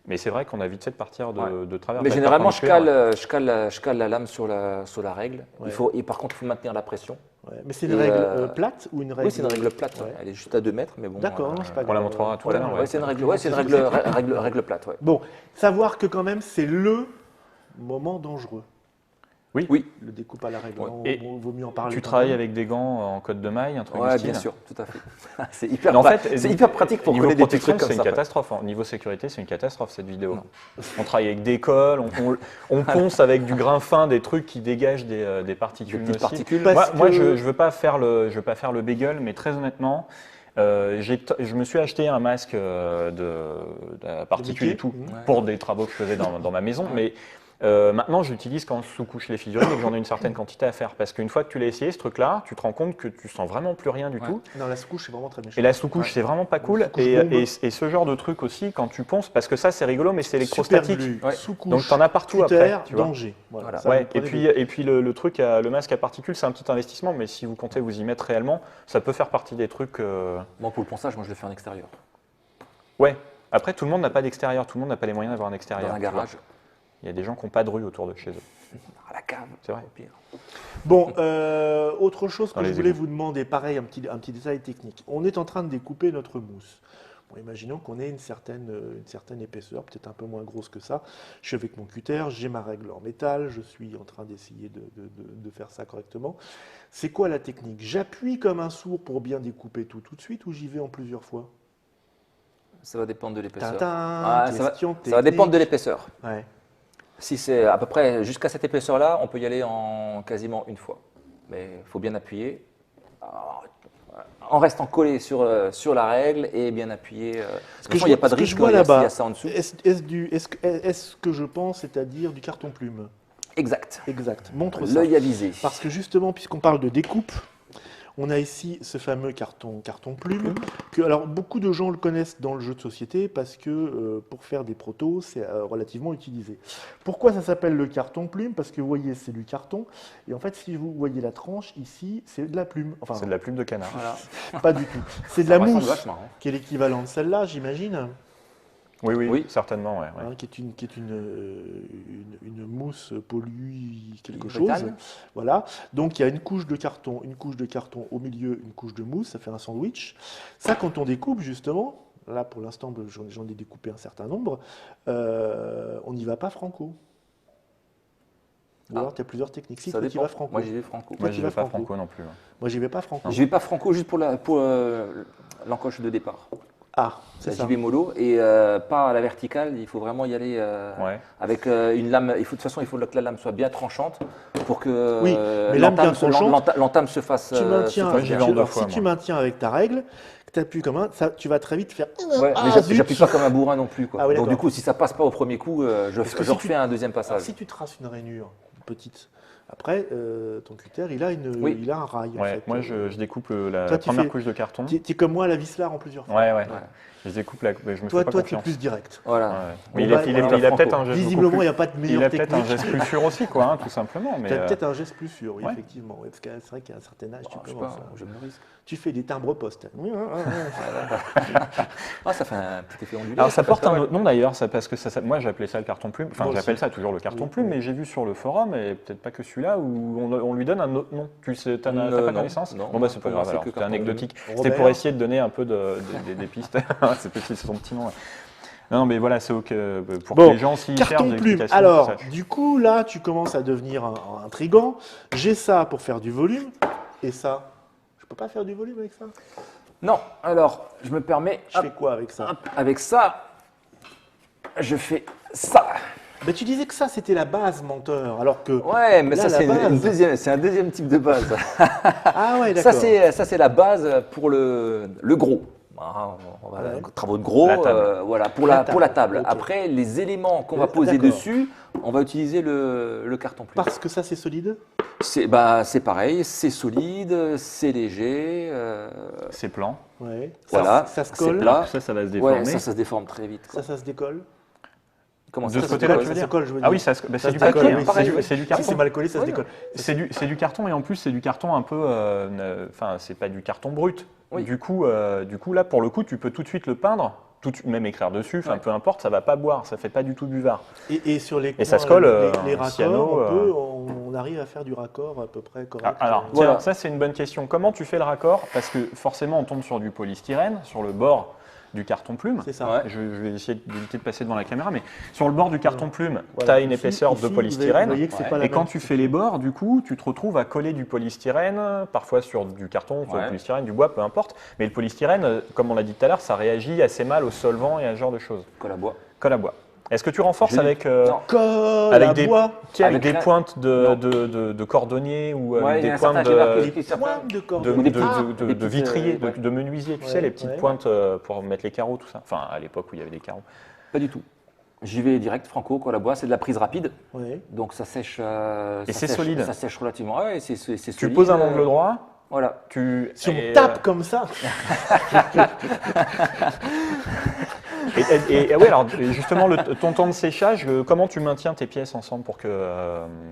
Mais c'est vrai qu'on a vite fait de partir de travers. Mais Pas généralement, je perpendiculaire. cale la lame sur la règle. Ouais. Et par contre, il faut maintenir la pression. Ouais. Mais c'est une Et, règle plate ou une règle? Oui, c'est une règle plate. Ouais. Elle est juste à 2 mètres, mais bon. D'accord, non, c'est pas On la grave. montrera tout à Voilà. l'heure. Ouais, c'est une règle, règle plate. Ouais. Bon, savoir que quand même c'est le moment dangereux, Oui, le découpe à la règle. Ouais. Non, Et vaut mieux en parler. Tu quand travailles même. avec des gants en côte de maille, un truc du ouais, style. bien sûr, tout à fait. c'est hyper, Mais en fait, c'est hyper pratique pour niveau connaître des petits protection, trucs comme c'est une ça. catastrophe. Au niveau sécurité, c'est une catastrophe cette vidéo. Non. On travaille avec des colles, on ponce avec du grain fin des trucs qui dégagent des Des particules petites nocives. particules. Parce Moi, que- je veux pas faire le bagel, mais très honnêtement, je me suis acheté un masque de particules et tout Mickey. pour des travaux que je faisais dans ma maison, mais maintenant, j'utilise quand je sous-couche les figurines et que j'en ai une certaine quantité à faire. Parce qu'une fois que tu l'as essayé, ce truc-là, tu te rends compte que tu sens vraiment plus rien du Ouais. tout. Non, la sous-couche, c'est vraiment très méchant. Et la sous-couche, c'est vraiment pas cool. sous-couche Et, bombe. et ce genre de truc aussi, quand tu ponces, parce que ça, c'est rigolo, mais c'est électrostatique. Super glue, Ouais. sous-couche, Donc, tu en as partout cutter, après. Tu vois. danger. Voilà. Ça, Ouais, vous et prenez puis, des- et puis le truc, le masque à particules, c'est un petit investissement, mais si vous comptez vous y mettre réellement, ça peut faire partie des trucs. Bon, pour le ponçage, moi, je le fais en extérieur, Ouais. Après, tout le monde n'a pas d'extérieur, tout le monde n'a pas les moyens d'avoir un extérieur. dans un tu vois. garage, Il y a des gens qui n'ont pas de rue autour de chez eux. à la cave. C'est vrai. Au pire. Bon, autre chose que Dans je les voulais égouts. vous demander, pareil, un petit détail technique. On est en train de découper notre mousse. Bon, imaginons qu'on ait une certaine épaisseur, peut-être un peu moins grosse que ça. Je suis avec mon cutter, j'ai ma règle en métal, je suis en train d'essayer de faire ça correctement. C'est quoi la technique? J'appuie comme un sourd pour bien découper tout de suite ou j'y vais en plusieurs fois? Ça va dépendre de l'épaisseur. Tintin, Ah, ça question va dépendre de technique. l'épaisseur. Ouais. Si c'est à peu près jusqu'à cette épaisseur-là, on peut y aller en quasiment une fois. Mais il faut bien appuyer. En restant collé sur la règle et bien appuyé. Ce De toute façon, il n'y a pas de ce que risque je vois il y a là-bas, ça en dessous. est-ce que je pense, c'est-à-dire du carton-plume? Exact. Exact. Montre ça. L'œil avisé. Parce que justement, puisqu'on parle de découpe, on a ici ce fameux carton plume, que alors beaucoup de gens le connaissent dans le jeu de société parce que pour faire des protos, c'est relativement utilisé. Pourquoi ça s'appelle le carton plume? Parce que vous voyez, c'est du carton, et en fait, si vous voyez la tranche ici, c'est de la plume. Enfin, C'est de la plume de canard. Voilà. pas du tout. C'est de la Ça ressemble mousse, vachement, hein. qui est l'équivalent de celle-là, j'imagine. Oui, oui, Oui. certainement. Ouais, ouais. Hein, qui est une mousse pollue quelque Hydrotane. chose. Voilà. Donc il y a une couche de carton au milieu, une couche de mousse, ça fait un sandwich. Ça, quand on découpe justement, là pour l'instant j'en ai découpé un certain nombre, on n'y va pas franco. Ou Ah. alors tu as plusieurs techniques. Si Ça toi tu dépend. vas franco. Moi, j'y vais franco. Moi, tu je vas vais pas franco. franco non plus. Moi j'y vais pas franco. J'y vais pas franco juste pour l'encoche de départ. Ah, c'est ça. J'y vais mollo et pas à la verticale. Il faut vraiment y aller Ouais. avec une lame. De toute façon, il faut que la lame soit bien tranchante pour que Oui, mais lame bien tranchante, l'entame se fasse. Tu maintiens, Moi, j'y vais en deux alors, fois, si tu moi. maintiens avec ta règle, que tu appuies comme un, ça, tu vas très vite faire. Ouais, Ah, mais zut. j'appuie pas comme un bourrin non plus. Quoi. Ah oui, Donc d'accord. du coup, si ça passe pas au premier coup, je Parce que si refais tu- un deuxième Alors, passage. si tu traces une rainure petite, après, ton cutter, il a un rail. en Ouais, fait. moi, je découpe la Toi, tu première fais- couche de carton. Tu es comme moi à la visselard en plusieurs fois. Ouais, ouais. Ouais. Je découpe la. Mais je me Toi, fais pas tu es confiance. plus direct. Voilà. Ouais. Bon, Mais bah, il a voilà, peut-être franco. un geste Visiblement, beaucoup il n'y a pas de plus- meilleure il a peut-être un technique. geste plus sûr aussi, quoi, hein, tout simplement. Mais Tu as peut-être un geste plus sûr, oui, ouais. effectivement. Ouais, parce que c'est vrai qu'à un certain âge, Oh, tu je sais commences. pas, je me risque. Tu fais des timbres postes. Ah, ça fait un petit effet ondulé. Alors ça fait porte pas un mal. autre nom d'ailleurs, parce que moi j'appelais ça le carton plume, enfin Moi j'appelle aussi. ça toujours le carton Oui, plume, oui. mais j'ai vu sur le forum, et peut-être pas que celui-là, où on lui donne un autre nom. Tu sais, t'as Non, pas non, connaissance? non. Bon bah c'est pas Pour moi, grave, c'est alors que c'était carton anecdotique. plume. C'était pour Robert. essayer de donner un peu des pistes. C'est son petit nom. Ouais. Non mais voilà, c'est ok, pour Bon, que les gens s'y cherchent Carton des plume. explications, Alors, qu'ils sachent. du coup, là, tu commences à devenir intrigant. J'ai ça pour faire du volume. Et ça, je peux pas faire du volume avec ça? Non, alors, je me permets. Je fais quoi avec ça? Hop, avec ça, je fais ça. Mais tu disais que ça, c'était la base menteur, alors que... Ouais, mais Là, ça, la c'est base. c'est un deuxième type de base. Ah ouais, d'accord. Ça, c'est la base pour le gros. travaux de gros, La table. voilà, pour La la table, table. ok. Après, les éléments qu'on va poser D'accord. dessus, on va utiliser le carton plume. Parce que ça, c'est solide. C'est pareil, c'est solide, c'est léger. C'est plan. Ouais. Voilà, Ça se c'est colle. plat. Ça va se Ouais, déformer. ça se déforme très vite. quoi. Ça se décolle. Comment De ça ce se côté-là, décolle tu veux Ça se dire colle, je veux Ah dire. oui, c'est Ça du se carton. décolle, oui, pareil. C'est du Si carton. c'est mal collé, ça se Oui. décolle. C'est du carton et en plus c'est du carton un peu, enfin c'est pas du carton brut. Oui. Du coup là pour le coup tu peux tout de suite le peindre, même écrire dessus, enfin Ouais. peu importe, ça va pas boire, ça fait pas du tout buvard. Et sur les coins, ça se colle, les en raccords, cyano, on arrive à faire du raccord à peu près correct. Alors Voilà. tiens, ça c'est une bonne question. Comment tu fais le raccord? Parce que forcément on tombe sur du polystyrène, sur le bord du carton plume. C'est ça. Ouais. Je vais essayer d'éviter de passer devant la caméra, mais sur le bord du carton plume, tu Voilà. as une Ici- épaisseur ici, de vous polystyrène. voyez que c'est Ouais. pas la Et quand même tu fais les bords, du coup, tu te retrouves à coller du polystyrène, parfois sur du carton, sur Ouais. du polystyrène, du bois, peu importe. Mais le polystyrène, comme on l'a dit tout à l'heure, ça réagit assez mal au solvant et à ce genre de choses. Colle à bois. Colle à bois. Est-ce que tu renforces Je- avec, Non. Colle avec à des, bois. tiens, avec Avec des la- pointes Non. de cordonnier ou Ouais, avec il y a des un certain pointes calibre Les qui est certain. pointes de de, cordon. des de- petites- Ah, de- des de petites, vitrier, ouais. de menuisier, tu Ouais, sais, les petites ouais. pointes pour mettre les carreaux, tout ça. Enfin, à l'époque où il y avait des carreaux. Pas du tout. J'y vais direct, franco, colle à bois, c'est de la prise rapide. Ouais. Donc ça sèche. Et ça c'est sèche- solide. Ça sèche relativement. Ouais, c'est Tu solide. poses un angle droit, Voilà. Si on et, tape comme ça, Et oui, alors justement, ton temps de séchage, comment tu maintiens tes pièces ensemble pour que.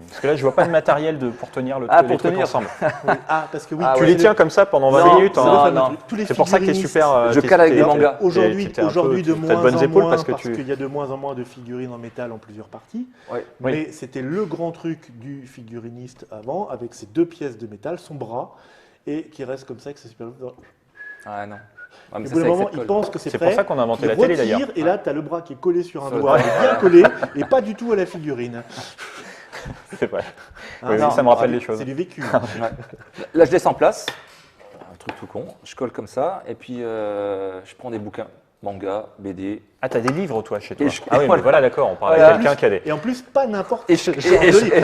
Parce que là, je vois pas de matériel pour tenir Ah, pour les trucs tenir. ensemble. oui. Ah, parce que oui, Ah, Tu ouais. les tiens comme ça pendant 20 Non, minutes. non, C'est le fameux non. truc. Tous les C'est pour ça que tu es figuristes, super. Je cale avec des mangas. Aujourd'hui, t'es un peu- aujourd'hui de t'as moins bonnes en épaules moins parce que parce tu. qu'il y a de moins en moins de figurines en métal en plusieurs parties. Ouais. Oui. Mais c'était le grand truc du figuriniste avant, avec ses deux pièces de métal, son bras, et qui reste comme ça, que ça se permet. Ah non. Ah, mais Au ça, bout d'un c'est avec moment, cette il colle. pense que c'est C'est prêt. pour ça qu'on a inventé il la télé retire, d'ailleurs. et là, tu as le bras qui est collé sur un Sur le doigt, doigt. bien collé, et pas du tout à la figurine. C'est vrai. Hein, Oui, non, ça me rappelle des choses. C'est du vécu. Ouais. Là, je laisse en place. Un truc tout con. Je colle comme ça. Et puis, je prends des bouquins. Manga, BD. Ah, t'as des livres toi chez toi. Et je- Ah oui, mais voilà. voilà, d'accord, on parle Voilà. avec quelqu'un qui a des. Et en plus, pas n'importe Et je, quel genre de livre.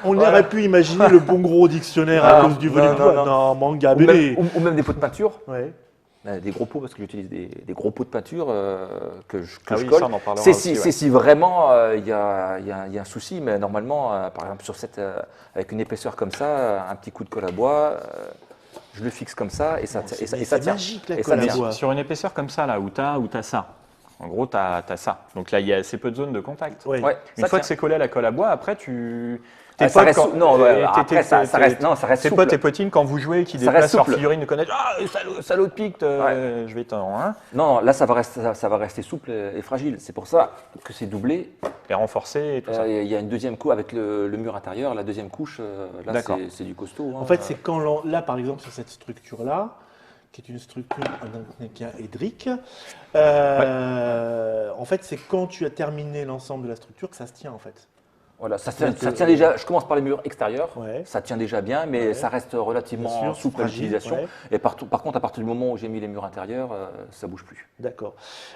On Voilà. aurait pu imaginer le bon gros dictionnaire à Non, cause du non, volume. non, non. Non, manga, ou, BD. même, ou même des pots de peinture. Ouais. Des gros pots, parce que j'utilise des gros pots de peinture que je Ah oui, colle. ça, on en parlera C'est aussi, si, ouais. c'est si vraiment il y a un souci, mais normalement, par exemple, sur avec une épaisseur comme ça, un petit coup de colle à bois, je le fixe comme ça et ça, et ça, Mais et ça c'est tient. magique, la Et ça colle à tient. bois. Sur une épaisseur comme ça, là, où t'as ça. En gros, t'as ça. Donc là, il y a assez peu de zones de contact. Ouais. Ouais, Une ça fois tient. que c'est collé à la colle à bois, après, tu. Ah, ça reste souple. Non, ouais, après, ça reste Tes souple. potes et potines, quand vous jouez, qui Ça reste déplacent leur souple. figurine, ils connaissent. Ah, salaud de pique, je vais t'en. Hein, Non, là, ça va rester souple et fragile. C'est pour ça que c'est doublé. et renforcer et tout ça. Il y a une deuxième couche avec le mur intérieur. La deuxième couche, là, D'accord. c'est du costaud. En fait, c'est quand là, par exemple, sur cette structure-là, qui est une structure édrique, en fait, c'est quand tu as terminé l'ensemble de la structure que ça se tient, en fait. Voilà, ça Donc, tient déjà. Je commence par les murs extérieurs. Ouais. Ça tient déjà bien, mais Ouais. ça reste Bien relativement sûr, souple à fragile, l'utilisation. ouais. Et par contre, à partir du moment où j'ai mis les murs intérieurs, ça bouge plus. D'accord.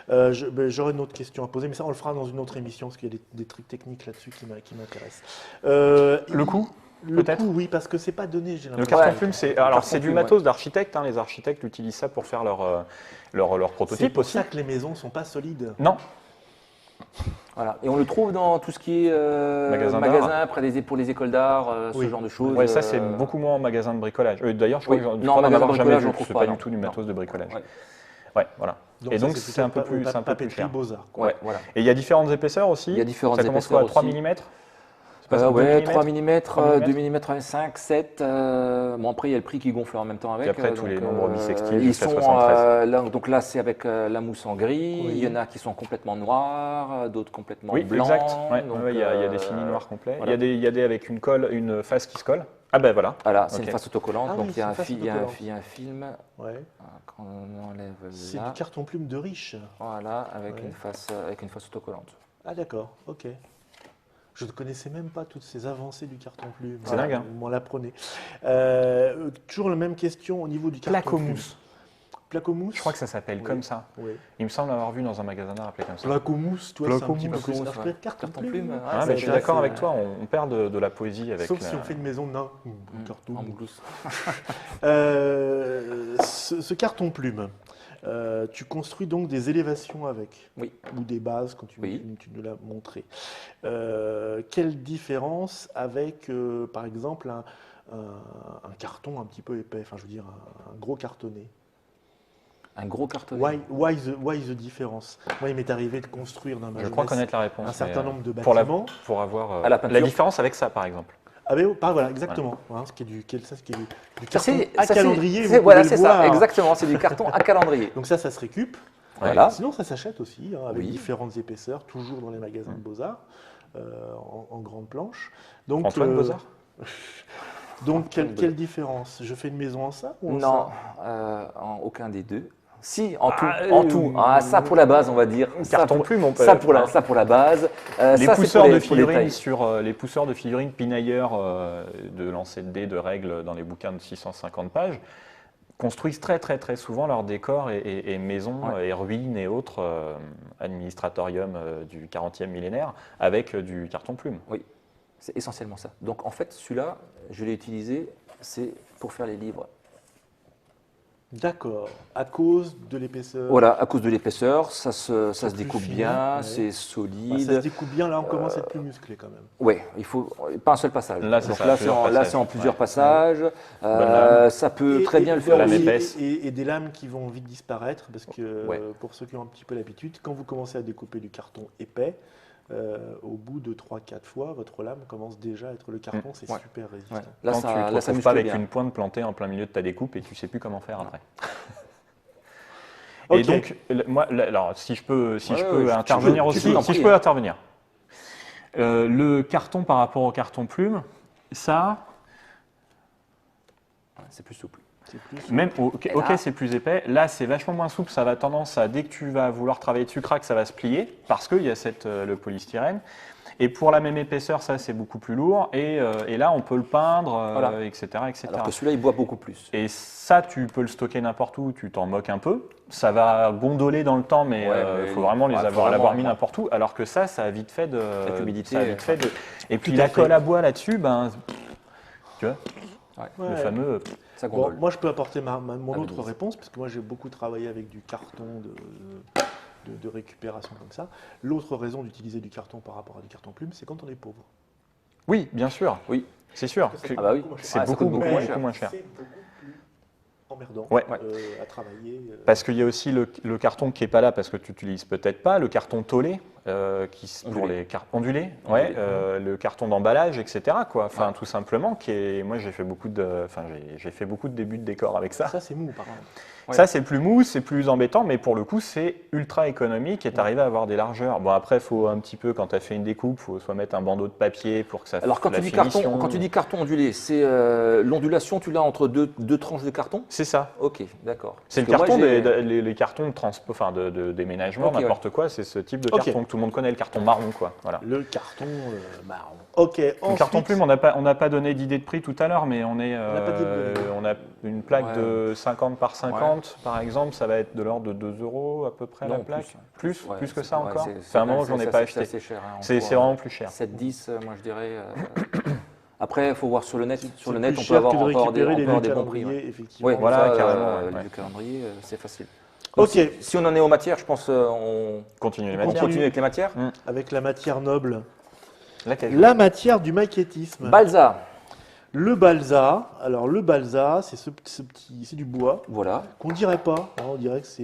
J'aurais une autre question à poser, mais ça, on le fera dans une autre émission, parce qu'il y a des trucs techniques là-dessus qui m'intéressent. Le coût Le peut-être coût, oui, parce que c'est pas donné, j'ai Le l'impression. carton Ouais. plume, c'est carton du plume, matos d'architecte. Hein, les architectes utilisent ça pour faire leur C'est prototype pour aussi. ça que les maisons sont pas solides. Non, Voilà. Et on le trouve dans tout ce qui est Magasin magasin, pour les écoles d'art, Oui. ce genre de choses. ouais, ça c'est beaucoup moins en magasin de bricolage. D'ailleurs, je Oui. crois que Non, j'en magasin de avoir jamais bricolage, vu. on trouve C'est pas, pas non. du tout du Non. matos de bricolage. Ouais. Ouais, voilà. Et donc ça, c'est un peu plutôt plus papeterie, cher. Beaux-Arts, quoi. Ouais, voilà. Et il y a différentes épaisseurs aussi. Il y a différentes Ça commence épaisseurs quoi, 3 aussi. mm Ouais, 3 mm, 3 2 mm 5, 7. Bon, après, il y a le prix qui gonfle en même temps avec. Puis après, tous les nombres bissextiles ils jusqu'à sont, 73. donc là, c'est avec la mousse en gris. Oui. Il y en a qui sont complètement noirs, d'autres complètement Oui, blancs. exact. Ouais, Donc, il y a des finis noirs complets. voilà. Il y a des avec une colle, une face qui se colle. Ah ben voilà. Voilà, c'est Ok. une face autocollante. Ah donc oui, il y a c'est un, une face il y a un- autocollante. il y a un film. Ouais. Quand on enlève C'est là, du carton plume de riche. voilà, avec Ouais. une face autocollante. Ah d'accord, ok. Je ne connaissais même pas toutes ces avancées du carton plume. C'est dingue, hein. Vous m'en l'apprenez. Toujours la même question au niveau du carton Placomousse. plume. Placomousse. Je crois que ça s'appelle Oui. comme ça. Oui. Il me semble avoir vu dans un magasin d'art appelé comme ça. Placomousse, toi, c'est un petit peu Placomousse, plus. ouais. Alors, je préfère carton Carton plume. plume, ouais. Ah, Ça, mais je suis ça, d'accord c'est- avec toi, on perd de la poésie avec. Sauf si on fait une maison, non. Carton. En mousse. Ce carton plume, Tu construis donc des élévations avec, Oui. ou des bases, quand Oui. tu nous l'as montré. Quelle différence avec, par exemple, un carton un petit peu épais, enfin je veux dire un gros cartonné? Un gros carton. Why the difference? Moi, il m'est arrivé de construire dans ma Je crois jeunesse connaître la réponse. un certain mais, nombre de pour bâtiments. pour avoir À la peinture. différence avec ça, par exemple. Ah ben, voilà, exactement. Hein, ce qui est du Ça, carton c'est- à ça, c'est- calendrier. c'est- vous pouvez Voilà, le c'est voir. ça, exactement. C'est du carton à calendrier. Donc ça se récup. Voilà. Sinon, ça s'achète aussi, hein, avec Oui. différentes épaisseurs, toujours dans les magasins de Beaux-Arts, en grande planche. Donc, Antoine Beaux-Arts donc Antoine quelle différence? Je fais une maison en ça ou en Non, ça? en aucun des deux. Si, en tout. Ah, En tout. Ah, ça pour la base, on va dire. Ça Carton pour- plume, on peut. Ça pour la base. Les Ça, c'est pousseurs pour de pour les figurines tailles. sur les pousseurs de figurines pinailleurs de lancer de dés, de règles dans les bouquins de 650 pages construisent très très très souvent leurs décors et maisons Ouais. et ruines et autres administratoriums du 40e millénaire avec du carton plume. Oui, c'est essentiellement ça. Donc en fait, celui-là, je l'ai utilisé, c'est pour faire les livres. D'accord. À cause de l'épaisseur. Voilà, à cause de l'épaisseur, ça se plus découpe fin, bien, ouais. c'est Bah, ça solide. se découpe bien, là on commence à être plus musclé quand même. Ouais, il faut pas un seul passage. Là, c'est Donc ça, là, plusieurs là, passages. c'est en plusieurs Ouais. passages. lame. Ça peut très bien le faire. lame et- épaisse. et des lames qui vont vite disparaître, parce que Ouais. pour ceux qui ont un petit peu l'habitude, quand vous commencez à découper du carton épais, au bout de 3-4 fois, votre lame commence déjà à être le carton, c'est Ouais. super résistant. Ouais. Là, Quand ça, tu te là, ça retrouves muscle pas avec bien. une pointe plantée en plein milieu de ta découpe et tu sais plus comment faire après. Ok. Et donc, moi, alors, si je peux Ouais, intervenir tu aussi, peux, t'en si je prie, peux hein. intervenir. Le carton par rapport au carton plume, ça, Ouais, c'est plus souple. C'est plus. même, ok, Et là- c'est plus épais. Là, c'est vachement moins souple. Ça va tendance à, dès que tu vas vouloir travailler dessus, crac, ça va se plier parce qu'il y a le polystyrène. Et pour la même épaisseur, ça, c'est beaucoup plus lourd. Et là, on peut le peindre, Voilà. etc., etc. Alors que celui-là, il boit beaucoup plus. Et ça, tu peux le stocker n'importe où, tu t'en moques un peu. Ça va gondoler dans le temps, mais Ouais, il mais faut vraiment faut l'avoir vraiment, mis ouais. n'importe où. Alors que ça a vite fait de. Avec l'humidité, ça a vite fait de. Et puis Tout à la fait. colle à bois là-dessus, ben, tu vois, Ouais. le Ouais. fameux. Ça Bon, gondole. moi, je peux apporter mon Ah, autre Venise. réponse, parce que moi, j'ai beaucoup travaillé avec du carton de récupération comme ça. L'autre raison d'utiliser du carton par rapport à du carton plume, c'est quand on est pauvre. Oui, bien sûr. Oui. C'est sûr. Parce que Ah bah oui. C'est Ah, ça beaucoup, coûte beaucoup beaucoup, moins beaucoup cher. moins cher. C'est beaucoup plus emmerdant Ouais. à travailler. Parce qu'il y a aussi le carton qui n'est pas là parce que tu n'utilises peut-être pas, le carton tolé, pour Ondulé. les ondulés, ouais, Ondulé. le carton d'emballage, etc. Quoi. Enfin, Ouais. tout simplement, moi j'ai fait beaucoup de débuts de décor avec ça. Ça, c'est mou, par contre. Ouais. Ça, c'est plus mou, c'est plus embêtant, mais pour le coup, c'est ultra économique et tu arrives à avoir des largeurs. Bon, après, il faut un petit peu, quand tu as fait une découpe, il faut soit mettre un bandeau de papier pour que ça Alors quand la tu dis finition. quand tu dis carton ondulé, c'est l'ondulation, tu l'as entre deux tranches de carton? C'est ça. Ok, d'accord. C'est le Parce que carton, moi, j'ai- les cartons de déménagement, Ok, n'importe quoi, c'est ce type de Ok. carton que tout le monde connaît, le carton marron, quoi. Voilà. Le carton marron. Ok, Le ensuite, carton plume, on n'a pas donné d'idée de prix tout à l'heure, mais n'a pas dit de donner. on a une plaque Ouais. de 50 par 50, par exemple, ça va être de l'ordre de 2 € à peu près la Non, plaque. Ouais, Plus que c'est- ça ouais, encore. c'est- C'est un moment, c'est- j'en ai c'est- pas c'est acheté. assez cher. Hein, C'est vraiment plus cher. 7-10, moi je dirais. Après, il faut voir sur le net. Sur le c'est net, plus on peut cher avoir que de encore des, récupérer les vieux des bons prix. calendriers, Ouais. effectivement. Oui, Voilà, ça, carrément, les ouais. vieux calendriers, c'est facile. Ok, Si on en est aux matières, je pense on Continue les On matières. continue avec les matières. avec la matière noble. Laquelle La matière du maquettisme. Balsa, Le balsa, alors le balsa, c'est c'est du bois voilà. qu'on dirait pas. Hein, on dirait que c'est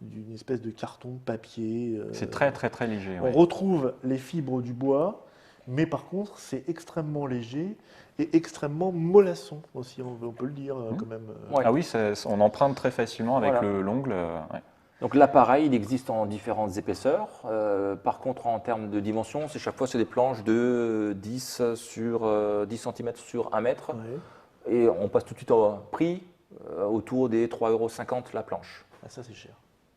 une espèce de carton, de papier. C'est très très très léger. On ouais. retrouve les fibres du bois, mais par contre, c'est extrêmement léger et extrêmement mollasson aussi, on peut le dire quand même. Ouais. Ah oui, on emprunte très facilement avec Voilà. l'ongle. Ouais. Donc l'appareil, il existe en différentes épaisseurs. Par contre, en termes de dimension, chaque fois c'est des planches de 10 cm sur 1 mètre. Ouais. Et on passe tout de suite au prix autour des 3,50 € la planche. Ah, ça, c'est cher,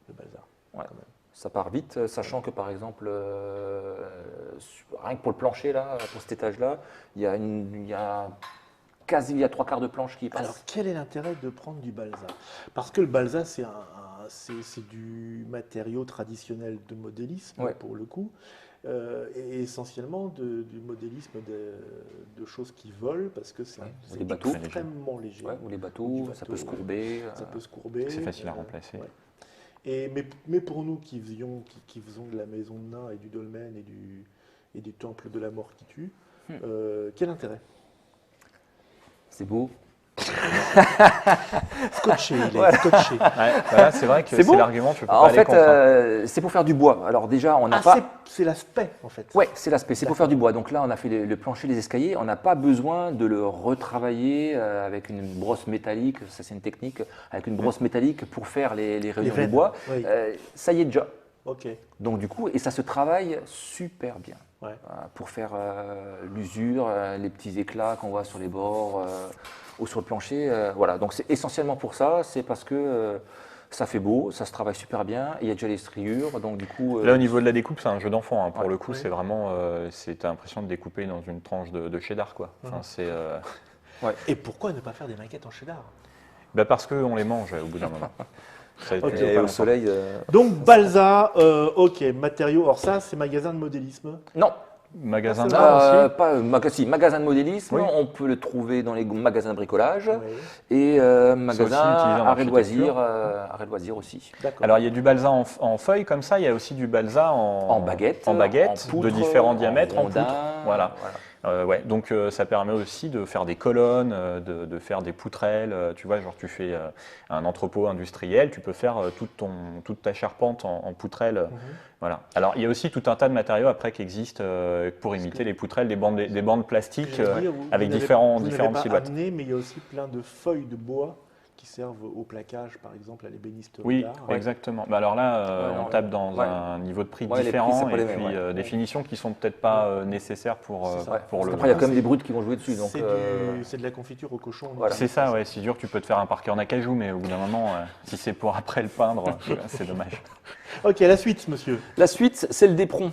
le balsa. Ouais. Ça part vite, sachant que par exemple, rien que pour le plancher, là, pour cet étage-là, il y a 3/4 de planche qui passe. Alors, quel est l'intérêt de prendre du balsa? Parce que le balsa, c'est du matériau traditionnel de modélisme, Ouais. pour le coup. et essentiellement du modélisme de choses qui volent, parce que c'est des bateaux. extrêmement léger. Ouais, ou les Du bateaux, ça bateau, peut se courber. Ça peut se courber. C'est facile à remplacer. Ouais. Mais pour nous qui faisons de la maison de nains et du dolmen et du temple de la mort qui tue, quel intérêt? C'est beau. Scotché, il est Voilà. scotché. Ouais, voilà, c'est vrai que C'est c'est bon. l'argument, tu peux En pas aller fait, contre. c'est pour faire du bois. Alors déjà, on n'a Ah, pas... c'est l'aspect, en fait. Ouais, c'est l'aspect, c'est pour faire du bois. Donc là, on a fait le plancher, les escaliers. On n'a pas besoin de le retravailler avec une brosse métallique. Ça, c'est une technique. Avec une brosse métallique pour faire les rayures de veines, bois. oui. Ça y est déjà. Ok. Donc du coup, et ça se travaille super bien. Ouais. Pour faire l'usure, les petits éclats qu'on voit sur les bords ou sur le plancher. Voilà, donc c'est essentiellement pour ça. C'est parce que ça fait beau, ça se travaille super bien. Il y a déjà les striures. Donc du coup, Là, au niveau de la découpe, c'est un jeu d'enfant. Hein. Pour Ouais. le coup, Oui. c'est vraiment. T'as l'impression de découper dans une tranche de cheddar, quoi. Enfin, c'est. Et pourquoi ne pas faire des maquettes en cheddar? Parce qu'on les mange au bout d'un moment. Ça, Ok. ça dure pas et au longtemps. soleil. Donc Balsa, ok, matériaux. Alors ça, c'est magasin de modélisme. Non, Magasin Ah, de c'est l'art aussi. pas, si, magasin de modélisme. Oui. On peut le trouver dans les magasins de bricolage Ouais. et aussi magasin utilisé en arrêt de architecture. loisirs aussi. D'accord. Alors, il y a du balsa en feuilles comme ça, il y a aussi du balsa En baguette, en baguette poutre, de différents en diamètres, en rondin, poutre. Voilà. Ouais, donc ça permet aussi de faire des colonnes, de faire des poutrelles. Tu vois, genre tu fais un entrepôt industriel, tu peux faire toute ta charpente en poutrelle. Voilà. Alors il y a aussi tout un tas de matériaux après qui existent pour imiter les poutrelles, des bandes plastiques J'allais dire, vous avec n'avez- différentes vous n'avez pas silhouettes. amené, mais il y a aussi plein de feuilles de bois qui servent au plaquage, par exemple à l'ébénisterie Oui, d'art. exactement. Mais alors là, Ouais, on ouais. tape dans Ouais. un niveau de prix Ouais, les prix, c'est différent pas et les puis mêmes, ouais. des finitions qui sont peut-être pas nécessaires pour, C'est ça. pour Parce le. qu'après, il y a quand même des brutes qui vont jouer dessus. Donc, C'est de la confiture au cochon. Voilà. C'est ça, ouais, c'est dur, tu peux te faire un parquet en acajou, mais au bout d'un moment, si c'est pour après le peindre, c'est dommage. Ok, la suite, monsieur. La suite, c'est le dépron.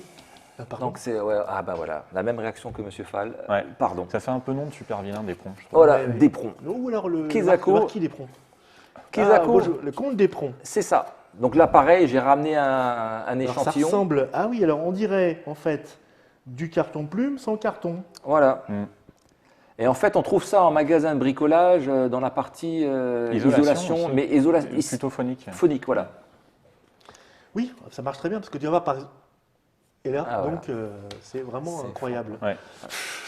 Pardon. Donc c'est ah bah voilà, la même réaction que Monsieur Fall. Ouais. Pardon. Ça fait un peu nom de super vilain des ponts, je trouve. Voilà, Ouais, ouais. dépron. Ou alors le Kezako. marquis d'Éperon. Kezako. Bonjour, le comte d'Éperon. C'est ça. Donc là, pareil, j'ai ramené un Alors ça échantillon. ressemble. Ah oui, alors on dirait en fait du carton plume sans carton. Voilà. Mm. Et en fait, on trouve ça en magasin de bricolage dans la partie isolation, aussi. mais Plutôt phonique. phonique, voilà. Oui, ça marche très bien parce que tu vas voir par exemple. Et là, Ah, donc c'est vraiment C'est incroyable. Ouais,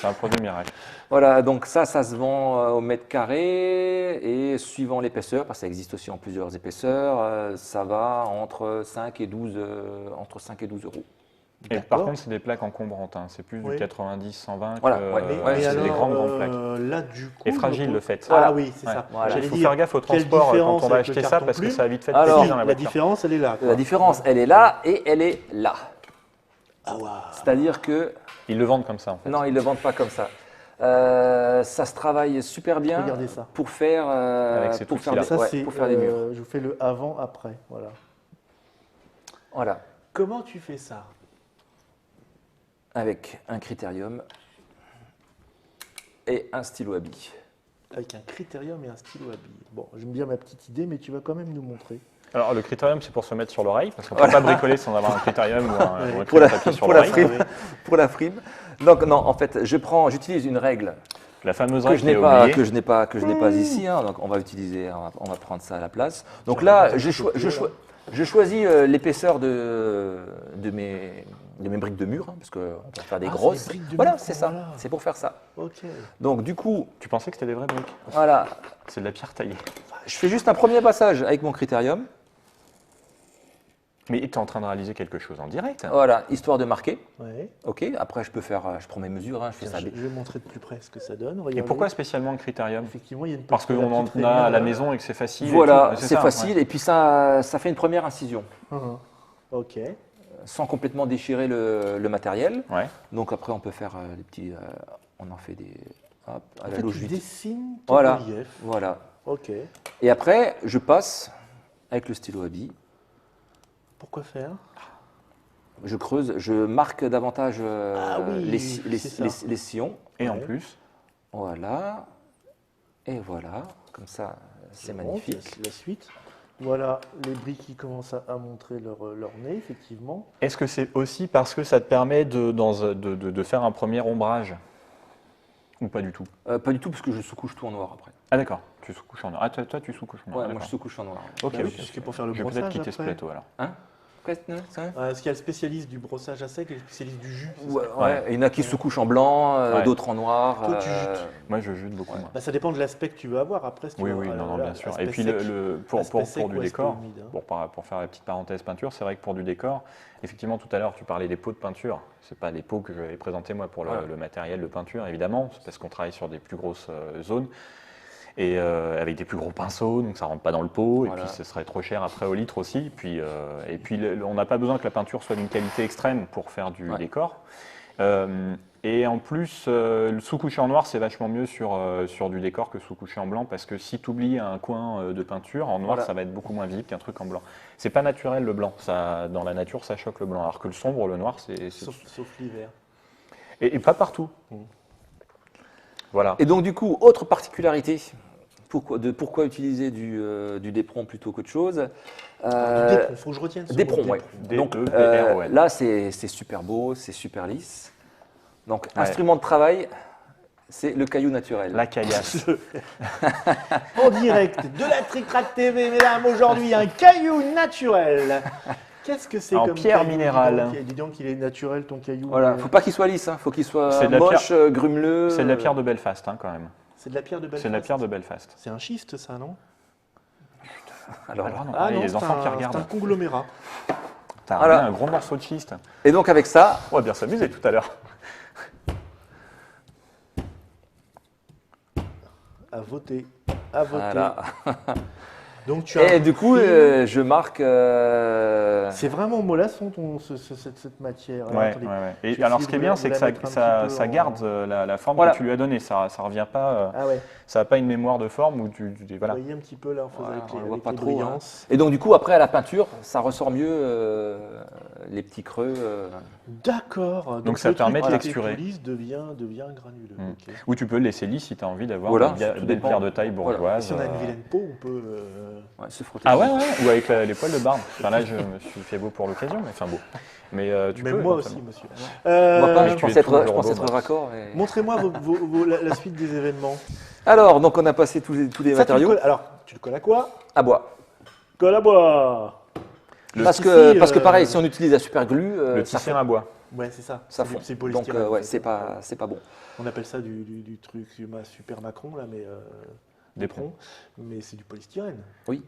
c'est un produit miracle. Voilà, donc ça se vend au mètre carré et suivant l'épaisseur, parce que ça existe aussi en plusieurs épaisseurs, ça va entre 5 et 12 euros. Et D'accord. par contre, c'est des plaques encombrantes, hein. C'est plus Oui. du 90-120 Voilà, que ouais. Mais c'est des alors, grandes plaques. là, du coup, Et fragile, donc, le fait. Ah oui, c'est Ouais. ça. Voilà. J'allais Il faut dire, faire gaffe au quelle transport différence quand on va avec le acheter ça carton parce que plume ça a vite fait de Alors, péter dans la la voiture. différence, elle est là. quoi. La différence, elle est là et elle est là. Ah waouh. C'est-à-dire que, Ils le vendent comme ça en fait. non, ils ne le vendent pas comme ça. Ça se travaille super bien Regardez ça. pour faire, Avec cet pour faire, outil-là. des, Ça, ouais, c'est. pour faire des murs. Je vous fais le avant-après. Voilà. Voilà, Comment tu fais ça? avec un critérium et un stylo à billes. Avec un critérium et un stylo à billes. Bon, j'aime bien ma petite idée, mais tu vas quand même nous montrer. Alors le critérium, c'est pour se mettre sur l'oreille, parce qu'on ne peut pas bricoler sans avoir un critérium ou un Pour la, papier sur pour la l'oreille. frime. Pour la frime. Donc non, en fait, j'utilise une règle La fameuse que règle je qui est n'ai pas, oubliée. que je n'ai pas, que je n'ai pas ici. Hein, donc on va prendre ça à la place. Donc là, je choisis l'épaisseur de mes briques de mur, hein, parce qu'on peut faire des Ah, c'est grosses. des briques de Voilà, mur, c'est ça. voilà. C'est pour faire ça. Ok. Donc du coup, Tu pensais que c'était des vraies briques. voilà, C'est de la pierre taillée. je fais juste un premier passage avec mon critérium. Mais tu es en train de réaliser quelque chose en direct. Voilà, histoire de marquer. Ouais. Ok. Après, je prends mes mesures. Hein, je fais Tiens, ça. je vais montrer de plus près ce que ça donne. Et Regardez. pourquoi spécialement le critérium? Effectivement, il y a une Parce petite- qu'on la en petite a à la rainure. maison et que c'est facile. et Voilà, tout. c'est ça, facile. ouais. Et puis ça fait une première incision, Ok. sans complètement déchirer le matériel. Ouais. Donc après, on peut faire des petits. On en fait des. Hop, à En la fait, louche tu vite. dessines ton Voilà. relief. Voilà. Ok. Et après, je passe avec le stylo à billes. Pourquoi faire? Je creuse, je marque davantage Ah oui, les c'est ça. les sillons. Et en Ouais. plus, Voilà. Et voilà. Comme ça, c'est Bon, magnifique. la suite. Voilà, les briques qui commencent à montrer leur nez, effectivement. Est-ce que c'est aussi parce que ça te permet de faire un premier ombrage? Ou pas du tout? Pas du tout, parce que je sous-couche tout en noir après. Ah d'accord, tu sous-couches en noir. Ah toi tu sous-couches en noir. Ouais, moi je d'accord. sous-couche en noir. Ok, Bah oui, ok. parce que pour faire le Je vais peut-être brossage quitter ce après. plateau alors. Hein? Est-ce qu'il y a le spécialiste du brossage à sec et le spécialiste du jus? c'est ça Ouais, il y en a qui sous-couchent en blanc, Ouais. d'autres en noir. Toi, tu jutes. Moi je jute beaucoup. moi. Bah, ça dépend de l'aspect que tu veux avoir après. Si tu Oui, veux oui, avoir, non, là, bien sûr. aspect Et puis sec, pour aspect sec du ou aspect décor, humide, hein. pour faire la petite parenthèse peinture, c'est vrai que pour du décor, effectivement tout à l'heure tu parlais des pots de peinture. C'est pas les pots que j'avais présentés moi pour le matériel de peinture évidemment, c'est parce qu'on travaille sur des plus grosses zones. Et avec des plus gros pinceaux, donc ça rentre pas dans le pot, Voilà. et puis ce serait trop cher après au litre aussi. Et puis on n'a pas besoin que la peinture soit d'une qualité extrême pour faire du décor. Et en plus, le sous-couché en noir, c'est vachement mieux sur du décor que sous-couché en blanc, parce que si tu oublies un coin de peinture, en noir, Voilà. ça va être beaucoup moins visible qu'un truc en blanc. C'est pas naturel le blanc, dans la nature, ça choque le blanc, alors que le sombre, le noir, c'est... Sauf l'hiver. Et pas partout. Voilà. Et donc, du coup, autre particularité, pourquoi utiliser du Dépron plutôt qu'autre chose Du Dépron, il faut que je retienne ce mot, Dépron, ouais. Dépron. Donc, D-E-P-R-O-N. là, c'est super beau, c'est super lisse. Donc, Ouais. instrument de travail, c'est le caillou naturel. La caillasse. En direct de la Trick Track TV, mesdames, aujourd'hui, un caillou naturel. Qu'est-ce que c'est En comme pierre caillou, minérale. Dis donc qu'il est naturel ton caillou. Voilà, faut pas qu'il soit lisse, hein. Faut qu'il soit C'est de la moche, grumeleux. C'est de la pierre de Belfast, hein, quand même. C'est de la pierre de Belfast. C'est de la pierre de Belfast. C'est un schiste, ça, non? Alors, Alors, non, Ah il y a non, les enfants qui c'est un regardent. conglomérat. T'as Voilà. ramené un gros morceau de schiste. et donc avec ça, On va bien s'amuser tout à l'heure. À voter. À voter. voilà. Donc tu as Et du coup, pris- je marque. C'est vraiment mollasson cette matière. Alors, Ouais, attendez. ouais. Je Et vais alors, essayer ce qui est de bien, la c'est que mettre un ça petit peu en- garde la forme Voilà. que tu lui as donnée. Ça revient pas. Ah ouais, Ça n'a pas une mémoire de forme où voilà. vous voyez un petit peu là, on faisait Voilà, avec on les, le voit avec pas les trop, hein. brillances. Et donc du coup, après à la peinture, ça ressort mieux les petits creux. D'accord. Donc ça le permet truc de qui était texturer. tout lisse devient granuleux. Mm. Ok. Ou tu peux le laisser lisse si tu as envie d'avoir Voilà, une tout belle dépend. pierre de taille Voilà. bourgeoise. Si on a une vilaine peau, on peut. Ouais, se frotter. Ah ouais, ou avec les poils de barbe. Enfin, là, je me suis fait beau pour l'occasion, mais enfin beau. Mais tu Mais peux. moi aussi, éventuellement. monsieur. Moi pas, mais je tu pense es être, toujours je pense beau, être moi. raccord. et- Montrez-moi la suite des événements. Alors, donc on a passé tous les Ça, tu le matériaux colles- alors, tu le colles à quoi? à bois. Colle à bois. Parce Ici, que pareil, si on utilise la super glue, Le ça tisser fond. à bois. Ouais, c'est ça. Ça C'est fond. C'est Donc polystyrène. en ouais, fait. c'est pas bon. On appelle ça du truc super Macron là, mais Des prongs. mais c'est du polystyrène. Oui.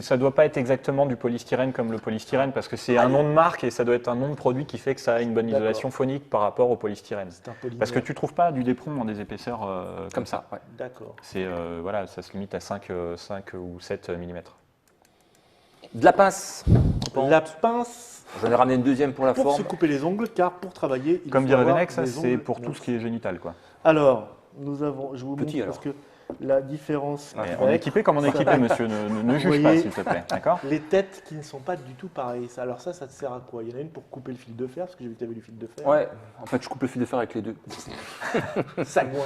Ça doit pas être exactement du polystyrène comme le polystyrène, parce que c'est un nom de marque et ça doit être un nom de produit qui fait que ça a une bonne D'accord. isolation phonique par rapport au polystyrène. C'est un polymère. Parce que tu trouves pas du Dépron en des épaisseurs Comme ça. Ouais. D'accord. C'est voilà, ça se limite à 5 ou 7 mm. De la pince. La pince J'en ai ramené une deuxième pour la pour forme. se couper les ongles, car pour travailler, il Comme faut dirait avoir Venex, ça des c'est ongles pour tout ce qui est génital, quoi. Alors, nous avons, je vous Petit, montre parce que la différence Et avec on est équipé comme on est équipé, monsieur. Ne juge pas, voyez- s'il te plaît. D'accord. les têtes qui ne sont pas du tout pareilles. Alors ça te sert à quoi? Il y en a une pour couper le fil de fer, parce que j'ai vu que tu avais du fil de fer. Ouais, en fait, je coupe le fil de fer avec les deux. Ça goûte.